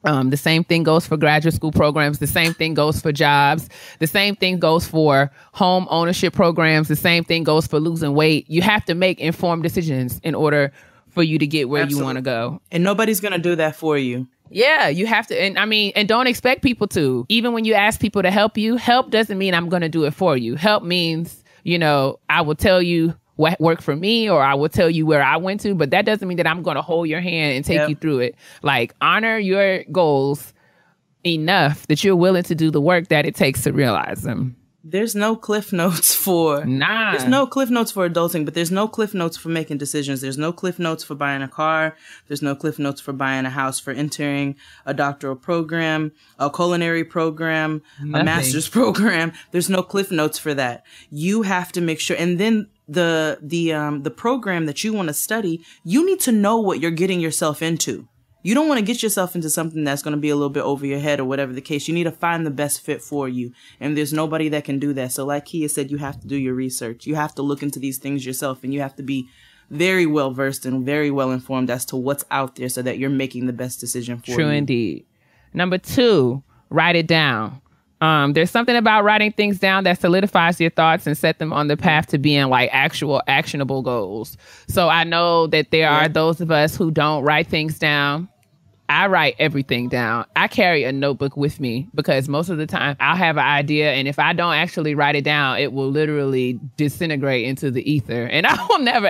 The same thing goes for graduate school programs. The same thing goes for jobs. The same thing goes for home ownership programs. The same thing goes for losing weight. You have to make informed decisions in order for you to get where you want to go. And nobody's going to do that for you. Yeah, you have to. And and don't expect people to. Even when you ask people to help you, help doesn't mean I'm going to do it for you. Help means, I will tell you what worked for me or I will tell you where I went to, but that doesn't mean that I'm going to hold your hand and take you through it. Like, honor your goals enough that you're willing to do the work that it takes to realize them. There's no cliff notes for There's no cliff notes for adulting, but there's no cliff notes for making decisions. There's no cliff notes for buying a car. There's no cliff notes for buying a house, for entering a doctoral program, a culinary program, a master's program. There's no cliff notes for that. You have to make sure. And then the program that you want to study, you need to know what you're getting yourself into. You don't want to get yourself into something that's going to be a little bit over your head or whatever the case. You need to find the best fit for you. And there's nobody that can do that. So like Keia said, you have to do your research. You have to look into these things yourself, and you have to be very well versed and very well informed as to what's out there so that you're making the best decision for you. True indeed. 2, write it down. There's something about writing things down that solidifies your thoughts and set them on the path to being like actual actionable goals. So I know that there are those of us who don't write things down. I write everything down. I carry a notebook with me because most of the time I'll have an idea, and if I don't actually write it down, it will literally disintegrate into the ether, and I will never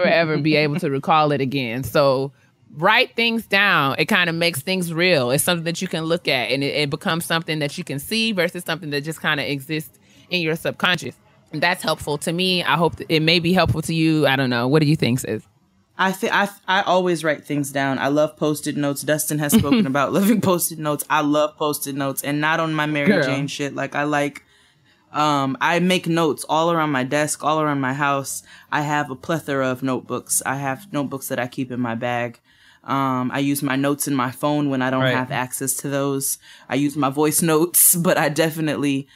ever be able to recall it again. So write things down. It kind of makes things real. It's something that you can look at, and it becomes something that you can see versus something that just kind of exists in your subconscious. And that's helpful to me. I hope it may be helpful to you. I don't know. What do you think, sis? I always write things down. I love Post-it notes. Dustin has spoken about loving Post-it notes. I love Post-it notes, and not on my Mary Jane shit. Like I make notes all around my desk, all around my house. I have a plethora of notebooks. I have notebooks that I keep in my bag. I use my notes in my phone when I don't have access to those. I use my voice notes, but I definitely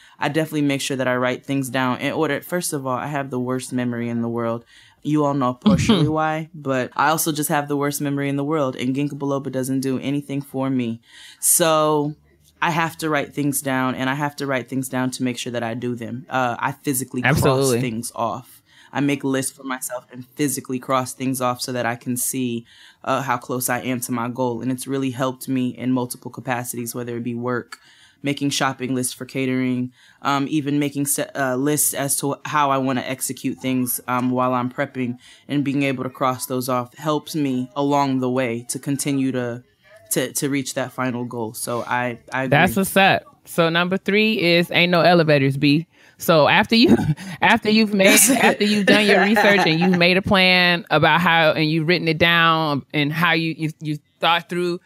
make sure that I write things down in order. First of all, I have the worst memory in the world. You all know partially why, but I also just have the worst memory in the world, and ginkgo biloba doesn't do anything for me. So I have to write things down, and I have to write things down to make sure that I do them. I physically cross things off. I make lists for myself and physically cross things off so that I can see how close I am to my goal. And it's really helped me in multiple capacities, whether it be work, making shopping lists for catering, even making lists as to how I want to execute things while I'm prepping, and being able to cross those off helps me along the way to continue to reach that final goal. So I agree. That's what's up. So number 3 is ain't no elevators, B. So after you've done your research and you've made a plan about how, and you've written it down, and how you thought through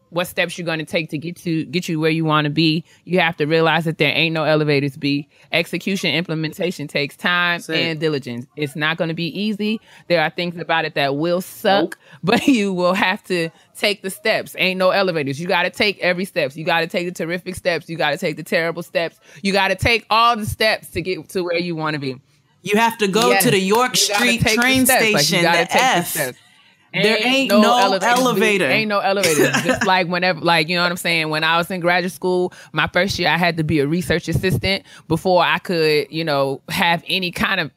what steps you're going to take to get you where you want to be, you have to realize that there ain't no elevators, B. Execution, implementation takes time and diligence. It's not going to be easy. There are things about it that will suck, but you will have to take the steps. Ain't no elevators. You got to take every steps. You got to take the terrific steps. You got to take the terrible steps. You got to take all the steps to get to where you want to be. You have to go to the York Street train station, the F. There ain't no elevator. Ain't no elevator. Just like whenever, like, you know what I'm saying? When I was in graduate school, my first year, I had to be a research assistant before I could, have any kind of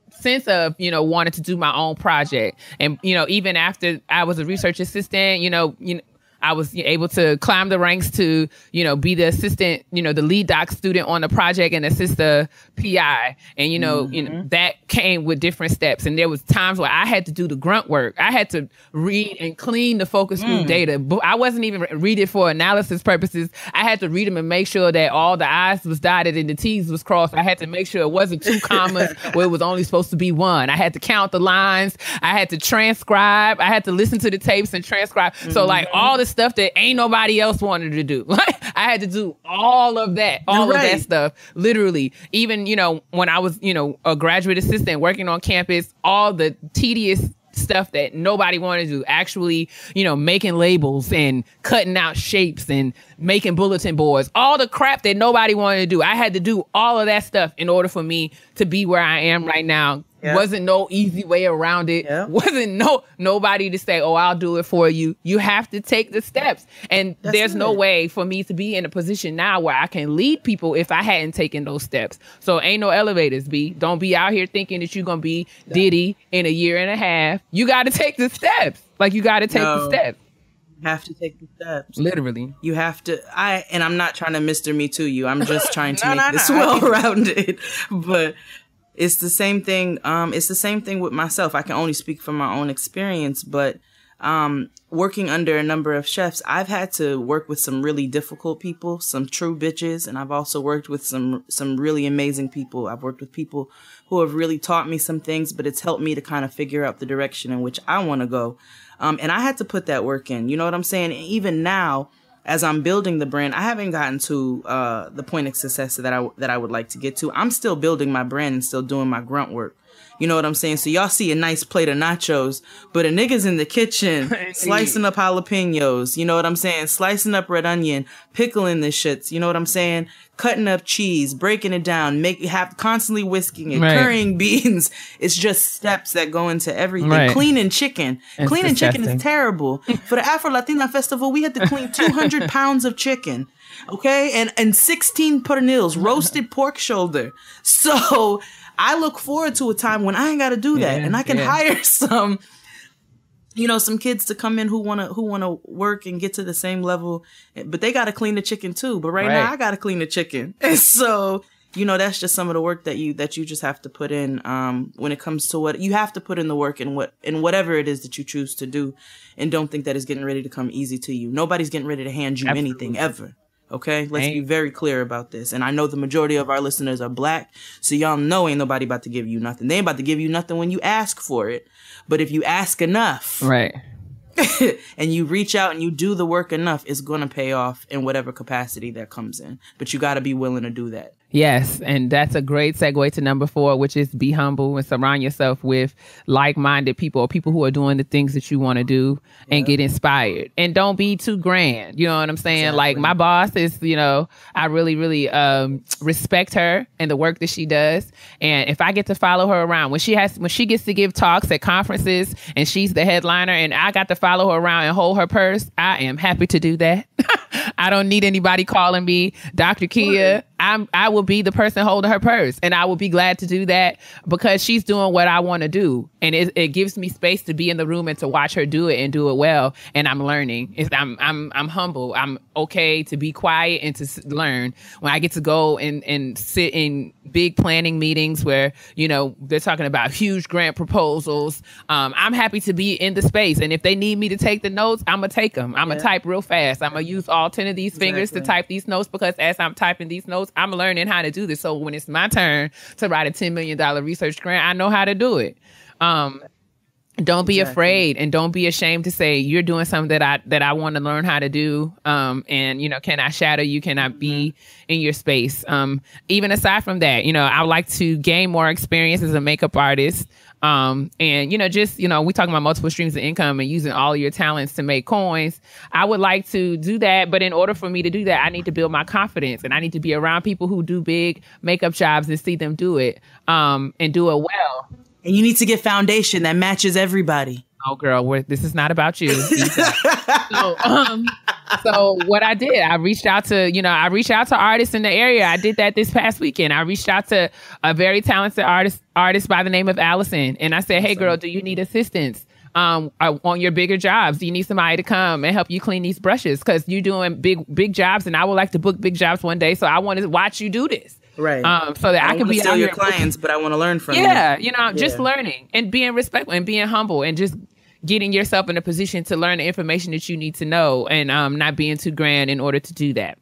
sense of, wanting to do my own project. And, even after I was a research assistant, I was able to climb the ranks to, be the assistant, the lead doc student on the project and assist the PI. And, that came with different steps. And there was times where I had to do the grunt work. I had to read and clean the focus group data. But I wasn't even read it for analysis purposes. I had to read them and make sure that all the I's was dotted and the T's was crossed. I had to make sure it wasn't 2 commas where it was only supposed to be 1. I had to count the lines. I had to transcribe. I had to listen to the tapes and transcribe. So like all the stuff that ain't nobody else wanted to do. I had to do all of that, of that stuff, literally. Even, when I was, a graduate assistant working on campus, all the tedious stuff that nobody wanted to do, actually, making labels and cutting out shapes and making bulletin boards, all the crap that nobody wanted to do. I had to do all of that stuff in order for me to be where I am right now. Wasn't no easy way around it. Wasn't nobody to say, oh, I'll do it for you. You have to take the steps. And there's no way for me to be in a position now where I can lead people if I hadn't taken those steps. So ain't no elevators, B. Don't be out here thinking that you're going to be Diddy in a year and a half. You got to take the steps. Like, you got to take the steps. You have to take the steps. Literally. You have to. And I'm not trying to Mr. Me Too you. I'm just trying to make this well-rounded. But it's the same thing. It's the same thing with myself. I can only speak from my own experience, but working under a number of chefs, I've had to work with some really difficult people, some true bitches, and I've also worked with some really amazing people. I've worked with people who have really taught me some things, but it's helped me to kind of figure out the direction in which I want to go. And I had to put that work in. You know what I'm saying? And even now, as I'm building the brand, I haven't gotten to the point of success that I would like to get to. I'm still building my brand and still doing my grunt work. You know what I'm saying? So y'all see a nice plate of nachos, but a nigga's in the kitchen slicing up jalapenos. You know what I'm saying? Slicing up red onion, pickling the shits. You know what I'm saying? Cutting up cheese, breaking it down, constantly whisking it, currying beans. It's just steps that go into everything. Cleaning chicken. Cleaning chicken is terrible. For the Afro Latina Festival, we had to clean 200 pounds of chicken. Okay? And 16 pernils, roasted pork shoulder. So I look forward to a time when I ain't got to do that, and I can hire some you know, some kids to come in who want to work and get to the same level, but they got to clean the chicken too. But right now I got to clean the chicken. And so, you know, that's just some of the work that you just have to put in, when it comes to what you have to put in the work in whatever it is that you choose to do. And don't think that it's getting ready to come easy to you. Nobody's getting ready to hand you anything ever. Okay, let's be very clear about this. And I know the majority of our listeners are Black, so y'all know ain't nobody about to give you nothing. They ain't about to give you nothing when you ask for it. But if you ask enough, right, and you reach out and you do the work enough, it's going to pay off in whatever capacity that comes in. But you got to be willing to do that. Yes, and that's a great segue to number 4, which is be humble and surround yourself with like-minded people, or people who are doing the things that you want to do, and get inspired. And don't be too grand. You know what I'm saying? Exactly. Like, my boss is, you know, I really, really respect her and the work that she does. And if I get to follow her around, when she gets to give talks at conferences and she's the headliner and I got to follow her around and hold her purse, I am happy to do that. I don't need anybody calling me Dr. Keia. I will be the person holding her purse, and I will be glad to do that because she's doing what I want to do, and it gives me space to be in the room and to watch her do it and do it well. And I'm learning. I'm humble. I'm okay to be quiet and to learn. When I get to go and sit in big planning meetings where, you know, they're talking about huge grant proposals, I'm happy to be in the space. And if they need me to take the notes, I'm gonna take them. I'm gonna type real fast. I'm gonna use all 10 of these fingers to type these notes, because as I'm typing these notes, I'm learning how to do this. So when it's my turn to write a $10 million research grant, I know how to do it. Don't be afraid, and don't be ashamed to say you're doing something that I want to learn how to do. And, you know, can I shadow you? Can I be in your space? Even aside from that, you know, I would like to gain more experience as a makeup artist. And, you know, just, you know, we talking about multiple streams of income and using all of your talents to make coins. I would like to do that. But in order for me to do that, I need to build my confidence, and I need to be around people who do big makeup jobs and see them do it, and do it well. And you need to get foundation that matches everybody. Oh, girl, this is not about you. So what I did, I reached out to artists in the area. I did that this past weekend. I reached out to a very talented artist by the name of Allison. And I said, hey, girl, do you need assistance on your bigger jobs? Do you need somebody to come and help you clean these brushes? Because you're doing big jobs, and I would like to book big jobs one day. So I want to watch you do this. Right. So that I can be out your clients, but I want to learn from you. Yeah, you know, just learning and being respectful and being humble and just getting yourself in a position to learn the information that you need to know, and not being too grand in order to do that.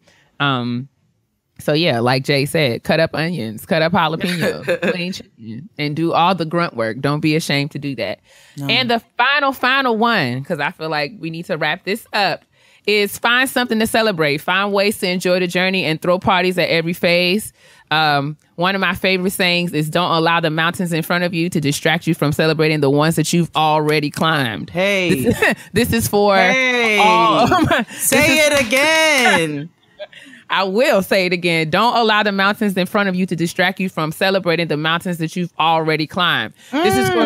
So yeah, like Jay said, cut up onions, cut up jalapenos, clean chicken, and do all the grunt work. Don't be ashamed to do that. No. And the final one, because I feel like we need to wrap this up, is find something to celebrate. Find ways to enjoy the journey and throw parties at every phase. One of my favorite sayings is, don't allow the mountains in front of you to distract you from celebrating the ones that you've already climbed. Hey, this is for say it again. I will say it again. Don't allow the mountains in front of you to distract you from celebrating the mountains that you've already climbed. This is for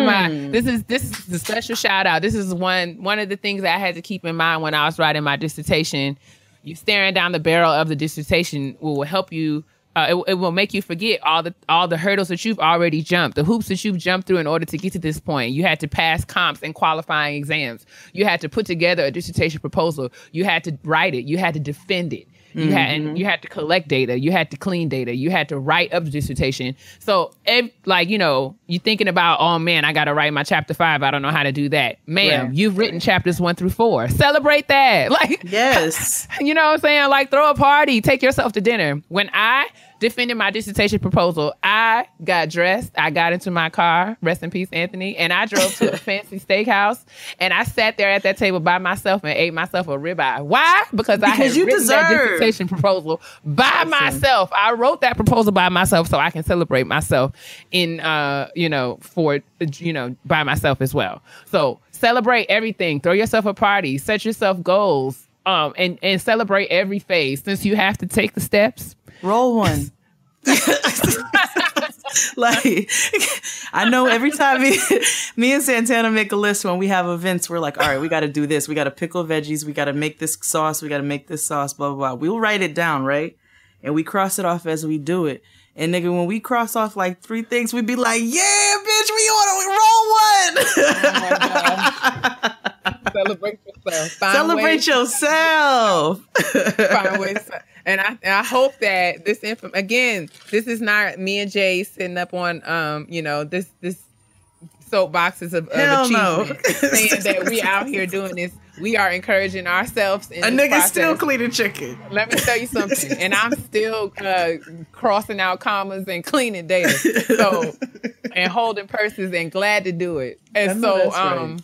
this is the special shout out. This is one of the things that I had to keep in mind when I was writing my dissertation. You staring down the barrel of the dissertation will help you. It will make you forget all the hurdles that you've already jumped, the hoops that you've jumped through in order to get to this point. You had to pass comps and qualifying exams. You had to put together a dissertation proposal. You had to write it. You had to defend it. You had to collect data. You had to clean data. You had to write up the dissertation. So, you're thinking about, oh man, I got to write my chapter 5. I don't know how to do that. Ma'am, you've written chapters 1 through 4. Celebrate that. Yes. You know what I'm saying? Like, throw a party. Take yourself to dinner. When I defended my dissertation proposal, I got dressed. I got into my car. Rest in peace, Anthony. And I drove to a fancy steakhouse. And I sat there at that table by myself and ate myself a ribeye. Why? Because I had written that dissertation proposal by myself. I wrote that proposal by myself so I can celebrate myself by myself as well. So celebrate everything. Throw yourself a party. Set yourself goals. And celebrate every phase. Since you have to take the steps, roll one. I know every time me and Santana make a list when we have events, we're like, all right, we got to do this. We got to pickle veggies. We got to make this sauce. We got to make this sauce, blah, blah, blah. We'll write it down, right? And we cross it off as we do it. And nigga, when we cross off like 3 things, we'd be like, yeah, bitch, we want to roll one. Oh my God. Celebrate yourself. Celebrate yourself. Find ways. And I hope that this again, this is not me and Jay sitting up on this soapboxes of achievement, saying that we out here doing this. We are encouraging ourselves. In a nigga process. still cleaning chicken. Let me tell you something, and I'm still crossing out commas and cleaning data, so and holding purses and glad to do it. And right.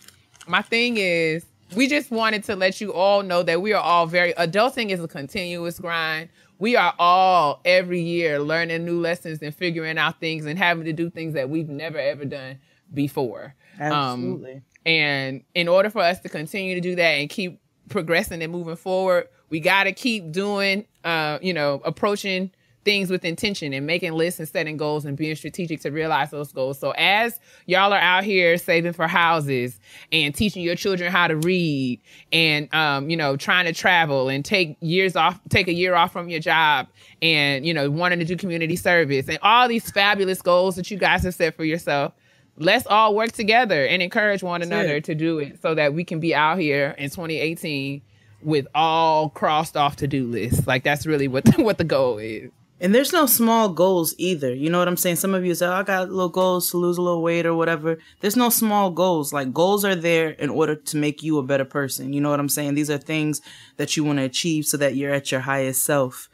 My thing is, we just wanted to let you all know that we are all adulting is a continuous grind. We are all every year learning new lessons and figuring out things and having to do things that we've never ever done before. Absolutely. And in order for us to continue to do that and keep progressing and moving forward, we got to keep doing, approaching things with intention and making lists and setting goals and being strategic to realize those goals. So as y'all are out here saving for houses and teaching your children how to read and, trying to travel and take a year off from your job and, wanting to do community service and all these fabulous goals that you guys have set for yourself, let's all work together and encourage one another to do it so that we can be out here in 2018 with all crossed off to-do lists. Like, that's really what the goal is. And there's no small goals either. You know what I'm saying? Some of you say, I got little goals to lose a little weight or whatever. There's no small goals. Like, goals are there in order to make you a better person. You know what I'm saying? These are things that you want to achieve so that you're at your highest self.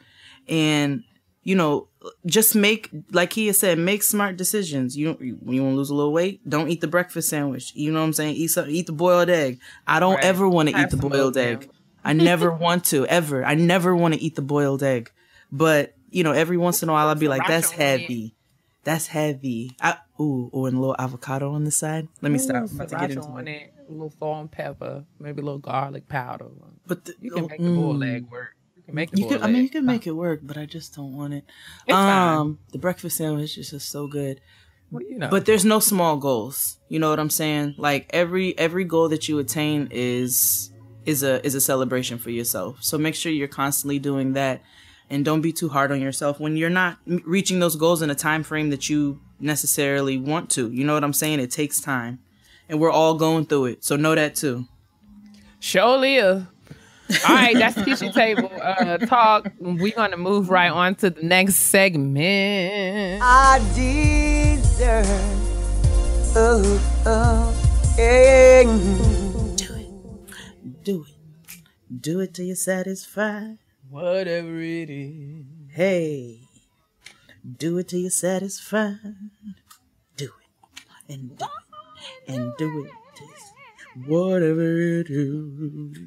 And, just make, like Keia said, make smart decisions. You want to lose a little weight? Don't eat the breakfast sandwich. You know what I'm saying? Eat the boiled egg. I don't ever want to eat the boiled egg. I never want to, ever. I never want to eat the boiled egg. But, every once in a while I'll be like, that's heavy. That's heavy. And a little avocado on the side. Let me stop. I'm about to get into it. A little salt and pepper, maybe a little garlic powder. But you can make the boiled egg work. You can make it work, but I just don't want it. The breakfast sandwich is just so good. Well, But there's no small goals. You know what I'm saying? Like every goal that you attain is a celebration for yourself. So make sure you're constantly doing that, and don't be too hard on yourself when you're not reaching those goals in a time frame that you necessarily want to. You know what I'm saying? It takes time, and we're all going through it. So know that too. Sure live. All right, that's Kitchen Table Talk. We're going to move right on to the next segment. I deserve. Yeah. Do it till you're satisfied. Whatever it is. Hey, do it till you're satisfied. Do it. And do it. And do it. Whatever it is.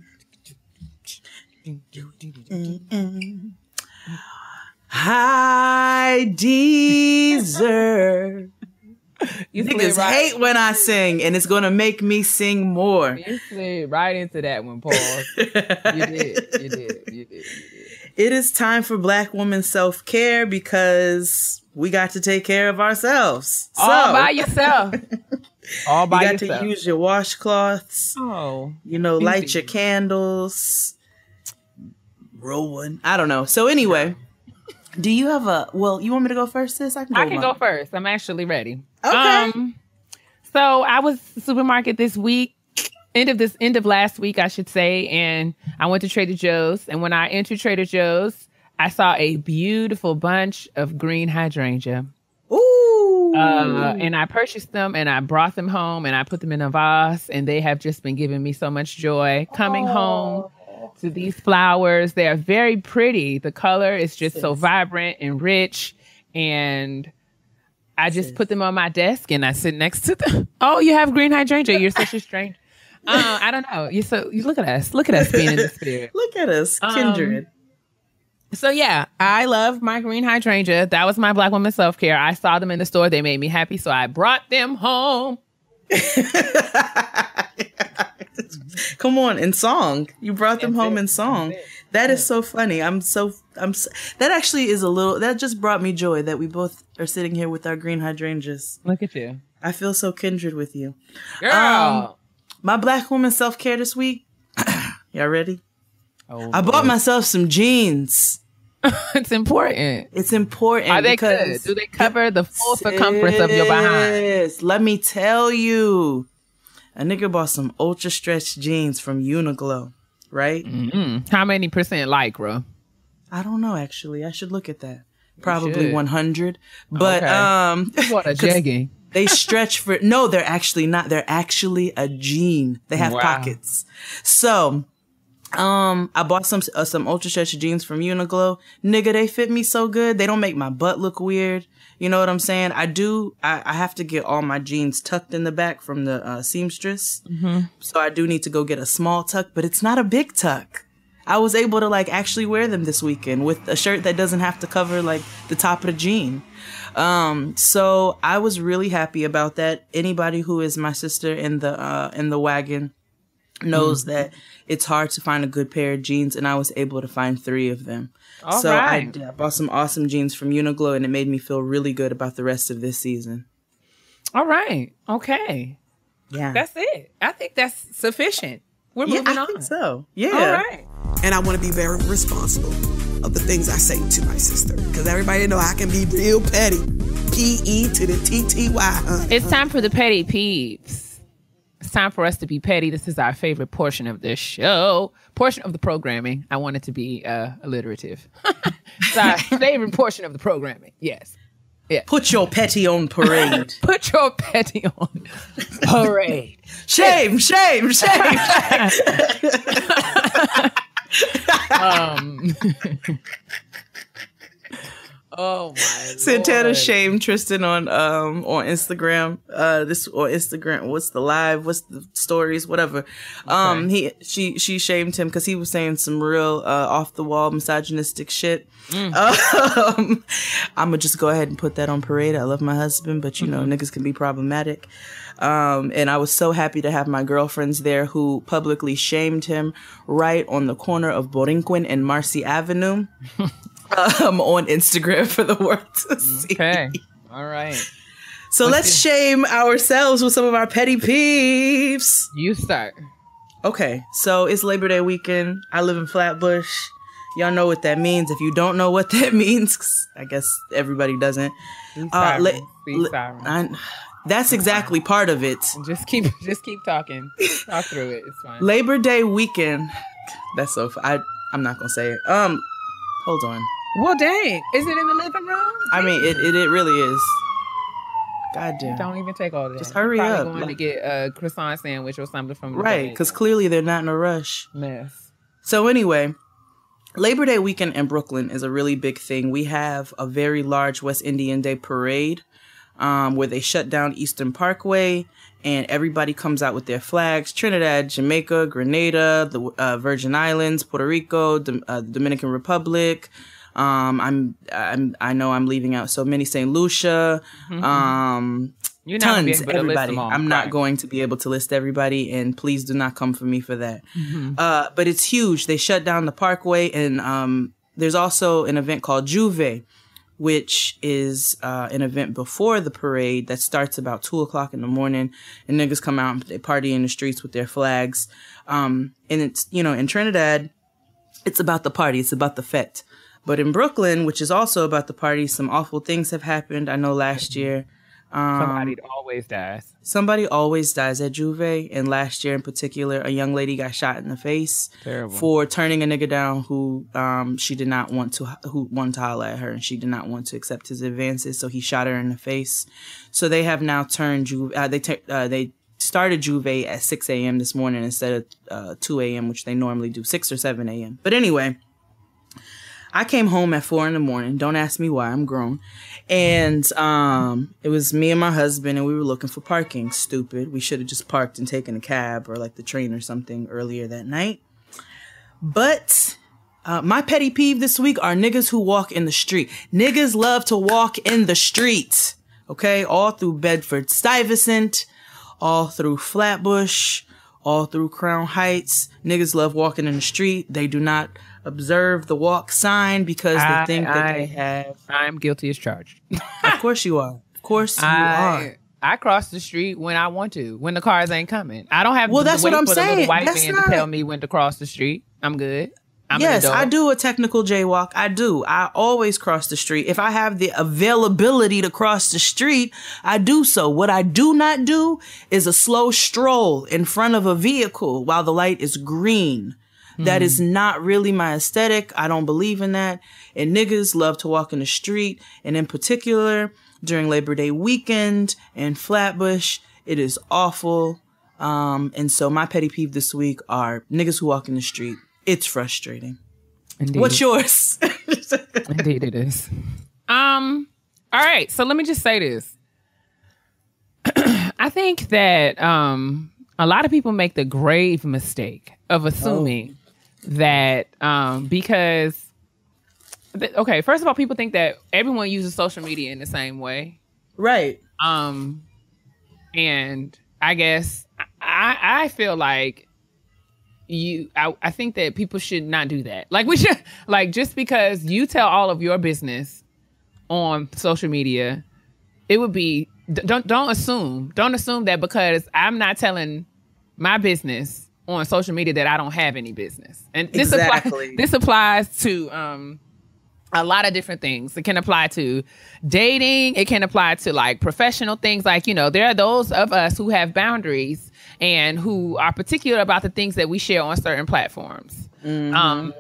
I deserve. You niggas hate when I sing, and it's gonna make me sing more. You slid right into that one, Paul. You did. It is time for Black woman self-care because we got to take care of ourselves. All by yourself. All by yourself. You got to use your washcloths. Oh. Light your candles. Roll one. I don't know. So anyway, do you have you want me to go first, sis? I can go first. I'm actually ready. Okay. So I was at the supermarket this week, end of last week, I should say, and I went to Trader Joe's. And when I entered Trader Joe's, I saw a beautiful bunch of green hydrangea. Ooh. And I purchased them and I brought them home and I put them in a vase, and they have just been giving me so much joy coming home to these flowers. They are very pretty. The color is just so vibrant and rich, and I just put them on my desk and I sit next to them. Oh, you have green hydrangea. You're such a stranger. I don't know. You look at us being in the spirit. Look at us, kindred. So yeah, I love my green hydrangea. That was my Black woman self-care. I saw them in the store. They made me happy, so I brought them home. Come on, in song. You brought them home in song. That is so funny. That actually is that just brought me joy that we both are sitting here with our green hydrangeas. Look at you. I feel so kindred with you. Girl. My Black woman self-care this week. Y'all ready? Oh, I bought myself some jeans. It's important. It's important. Are they good? Do they cover the full circumference of your behind? Yes. Let me tell you. A nigga bought some ultra stretch jeans from Uniqlo, right? How many percent lycra? I don't know, actually. I should look at that. Probably 100. But what a jegging. They stretch for no, they're actually not. They're actually a jean. They have pockets. So I bought some ultra stretch jeans from Uniqlo. Nigga, they fit me so good. They don't make my butt look weird. You know what I'm saying? I have to get all my jeans tucked in the back from the seamstress. So I do need to go get a small tuck, but it's not a big tuck. I was able to like actually wear them this weekend with a shirt that doesn't have to cover like the top of the jean. So I was really happy about that. Anybody who is my sister in the wagon knows that it's hard to find a good pair of jeans, and I was able to find 3 of them. I bought some awesome jeans from Uniqlo, and it made me feel really good about the rest of this season. All right. Okay. Yeah. That's it. I think that's sufficient. We're moving on. I think so. Yeah. All right. And I want to be very responsible of the things I say to my sister. Because everybody know I can be real petty. P-E to the T-T-Y. It's time for the petty peeves. It's time for us to be petty. This is our favorite portion of this show. Portion of the programming. I want it to be alliterative. It's our favorite portion of the programming. Yes. Yeah. Put your petty on parade. Put your petty on parade. Shame, shame, shame. Oh my Santana Lord. shamed Tristan on Instagram. What's the live? What's the stories? Whatever. She shamed him because he was saying some real off the wall misogynistic shit. I'ma just go ahead and put that on parade. I love my husband, but you know niggas can be problematic. And I was so happy to have my girlfriends there who publicly shamed him right on the corner of Borinquen and Marcy Avenue. On Instagram for the world to see. Okay. All right. So let's shame ourselves with some of our petty peeves. You start. Okay. So it's Labor Day weekend. I live in Flatbush. Y'all know what that means. If you don't know what that means, 'cause I guess everybody doesn't. That's exactly part of it. Just keep talking. Talk through it. It's fine. Labor Day weekend. That's so. I'm not gonna say it. Hold on. Well, dang. Is it in the living room? I mean, it really is. God damn. Don't even take all that. Just hurry Probably up. Going to get a croissant sandwich or something from the Right, because clearly they're not in a rush. mess. So anyway, Labor Day weekend in Brooklyn is a really big thing. We have a very large West Indian Day parade where they shut down Eastern Parkway and everybody comes out with their flags. Trinidad, Jamaica, Grenada, the Virgin Islands, Puerto Rico, the Dominican Republic. I know I'm leaving out so many. St. Lucia. You're not tons, everybody. everybody. I'm not going to be able to list everybody, and please do not come for me for that. But it's huge. They shut down the Parkway, and there's also an event called Juve, which is an event before the parade that starts about 2:00 in the morning, and niggas come out and they party in the streets with their flags. And it's, you know, in Trinidad, it's about the party, it's about the fete. But in Brooklyn, which is also about the party, some awful things have happened. I know last year. Somebody always dies. Somebody always dies at Juve. And last year in particular, a young lady got shot in the face. Terrible. For turning a nigga down who she did not want to, who wanted to holler at her, and she did not want to accept his advances. So he shot her in the face. So they have now turned Juve. They started Juve at 6 a.m. this morning instead of 2 a.m., which they normally do, 6 or 7 a.m. But anyway, I came home at 4 a.m. Don't ask me why, I'm grown. And it was me and my husband, and we were looking for parking. Stupid. We should have just parked and taken a cab or like the train or something earlier that night. But my petty peeve this week are niggas who walk in the street. Niggas love to walk in the street. Okay? All through Bedford-Stuyvesant, all through Flatbush, all through Crown Heights. Niggas love walking in the street. They do not observe the walk sign because they think that they have. I'm guilty as charged. Of course you are. Of course you are. I cross the street when I want to, when the cars ain't coming. I don't have that's to wait what I'm for saying. the little white That's man not... to tell me when to cross the street. I'm good. Yes, I do a technical jaywalk. I do. I always cross the street. If I have the availability to cross the street, I do so. What I do not do is a slow stroll in front of a vehicle while the light is green. That is not really my aesthetic. I don't believe in that. And niggas love to walk in the street. And in particular, during Labor Day weekend and Flatbush, it is awful. And so my petty peeve this week are niggas who walk in the street. It's frustrating. Indeed. What's yours? Indeed it is. All right. So let me just say this. I think that a lot of people make the grave mistake of assuming that because, okay, first of all, people think that everyone uses social media in the same way. Right. And I guess I feel like I think that people should not do that. Like we should, like, just because you tell all of your business on social media, it would be, don't assume that because I'm not telling my business on social media that I don't have any business. And this applies to a lot of different things. It can apply to dating. It can apply to like professional things. Like, there are those of us who have boundaries and who are particular about the things that we share on certain platforms. I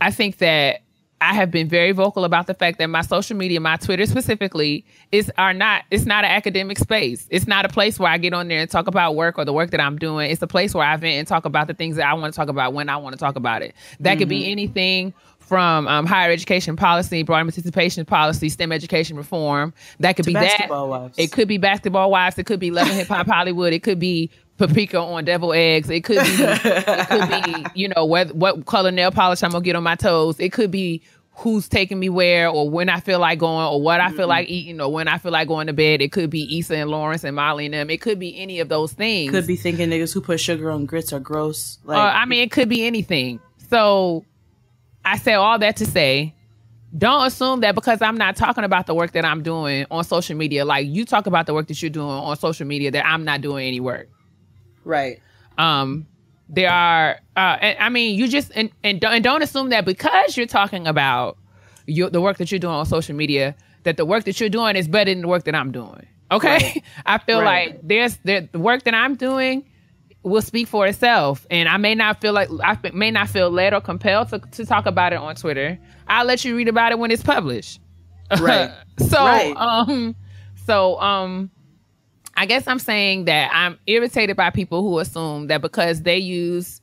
think that I have been very vocal about the fact that my social media, my Twitter specifically, it's not an academic space. It's not a place where I get on there and talk about work or the work that I'm doing. It's a place where I vent and talk about the things that I want to talk about when I want to talk about it. That could be anything from higher education policy, broader participation policy, STEM education reform. That could be that. Wives. It could be basketball wives. It could be Love and Hip Hop Hollywood. It could be paprika on devil eggs. It could be, what color nail polish I'm gonna get on my toes. It could be who's taking me where, or when I feel like going, or what I feel like eating, or when I feel like going to bed. It could be Issa and Lawrence and Molly and them. It could be any of those things. Could be thinking niggas who put sugar on grits are gross. It could be anything. So I say all that to say, don't assume that because I'm not talking about the work that I'm doing on social media, like you talk about the work that you're doing on social media, that I'm not doing any work. Right. There are, you just, and don't assume that because you're talking about the work that you're doing on social media, that the work that you're doing is better than the work that I'm doing. Okay. Right. I feel like the work that I'm doing will speak for itself. And I may not feel led or compelled to talk about it on Twitter. I'll let you read about it when it's published. Right. I guess I'm saying that I'm irritated by people who assume that because they use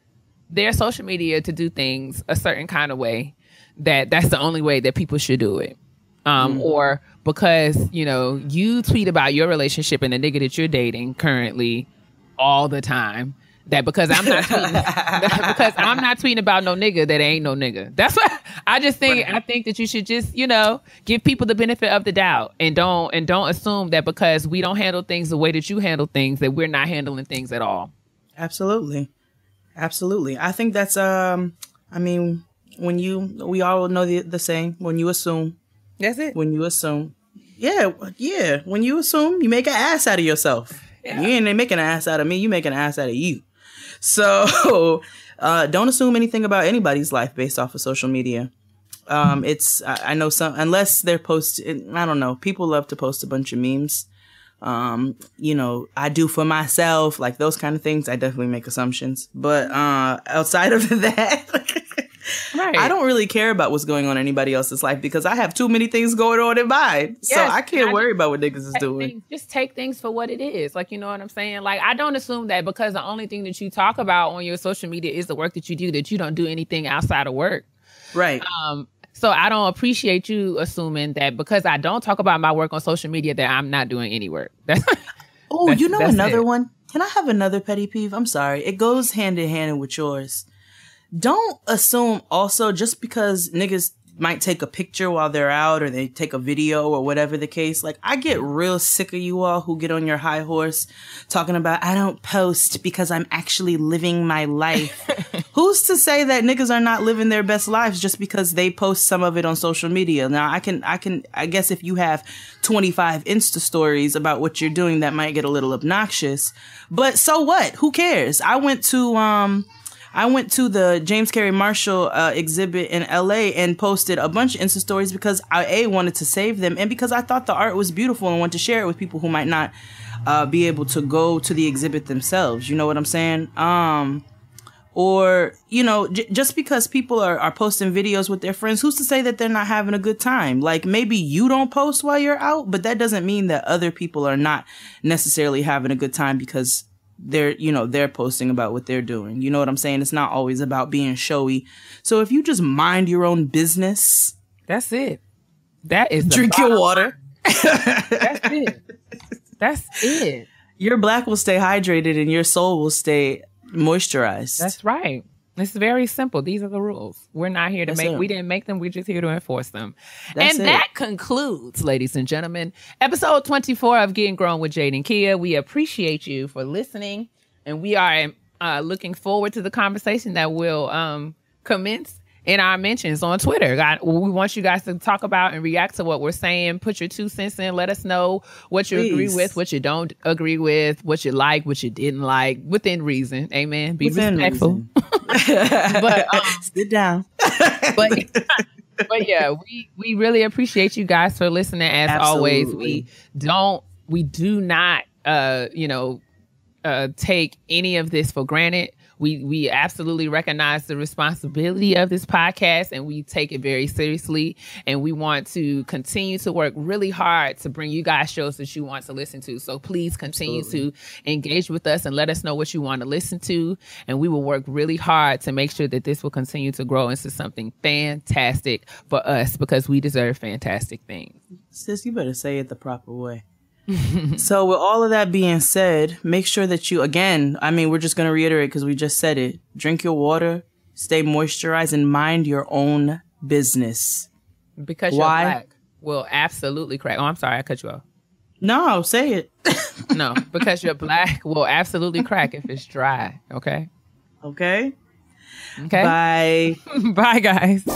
their social media to do things a certain kind of way, that's the only way that people should do it. Or because, you tweet about your relationship and the nigga that you're dating currently all the time, that because I'm not tweeting about no nigga that ain't no nigga. That's what I just think. Right. I think that you should just, give people the benefit of the doubt and don't assume that because we don't handle things the way that you handle things, that we're not handling things at all. Absolutely. I think that's, we all know the saying, when you assume. That's it. When you assume. Yeah. When you assume, you make an ass out of yourself. Yeah. You ain't making an ass out of me. You making an ass out of you. So don't assume anything about anybody's life based off of social media. I know some, unless they're posting, I don't know. People love to post a bunch of memes. I do for myself, like those kind of things. I definitely make assumptions. But outside of that, right. I don't really care about what's going on in anybody else's life because I have too many things going on in mine. Yes, so I can't worry about what niggas is doing. Just take things for what it is. Like, you know what I'm saying? Like, I don't assume that because the only thing that you talk about on your social media is the work that you do, that you don't do anything outside of work. Right. So I don't appreciate you assuming that because I don't talk about my work on social media that I'm not doing any work. Another one? Can I have another petty peeve? I'm sorry. It goes hand in hand with yours. Don't assume also just because niggas might take a picture while they're out or they take a video or whatever the case. Like, I get real sick of you all who get on your high horse talking about, I don't post because I'm actually living my life. Who's to say that niggas are not living their best lives just because they post some of it on social media? Now, I guess if you have 25 Insta stories about what you're doing, that might get a little obnoxious. But so what? Who cares? I went to I went to the James Carey Marshall exhibit in LA and posted a bunch of Insta stories because I wanted to save them and because I thought the art was beautiful and wanted to share it with people who might not be able to go to the exhibit themselves. You know what I'm saying? Or, you know, just because people are posting videos with their friends, who's to say that they're not having a good time? Like, maybe you don't post while you're out, but that doesn't mean that other people are not necessarily having a good time because they're posting about what they're doing. You know what I'm saying? It's not always about being showy. So if you just mind your own business. That's it. That is drink your water. That's it. That's it. Your black will stay hydrated and your soul will stay moisturized. That's right. It's very simple. These are the rules. We're not here to we didn't make them. We're just here to enforce them. That concludes, ladies and gentlemen, episode 24 of Getting Grown with Jade and Keia. We appreciate you for listening, and we are looking forward to the conversation that will commence in our mentions on Twitter. We want you guys to talk about and react to what we're saying. Put your 2 cents in. Let us know what you agree with, what you don't agree with, what you like, what you didn't like, within reason. Amen. Be respectful. But sit down. But yeah, we really appreciate you guys for listening. As always, we do not take any of this for granted. We absolutely recognize the responsibility of this podcast, and we take it very seriously. And we want to continue to work really hard to bring you guys shows that you want to listen to. So please continue to engage with us and let us know what you want to listen to. And we will work really hard to make sure that this will continue to grow into something fantastic for us, because we deserve fantastic things. Sis, you better say it the proper way. So with all of that being said, make sure that you, again, I mean, we're just going to reiterate because we just said it. Drink your water, stay moisturized, and mind your own business. Because you're black will absolutely crack. Oh, I'm sorry. I cut you off. No, say it. No, because you're black will absolutely crack if it's dry. Okay? Okay. Okay. Bye. Bye, guys.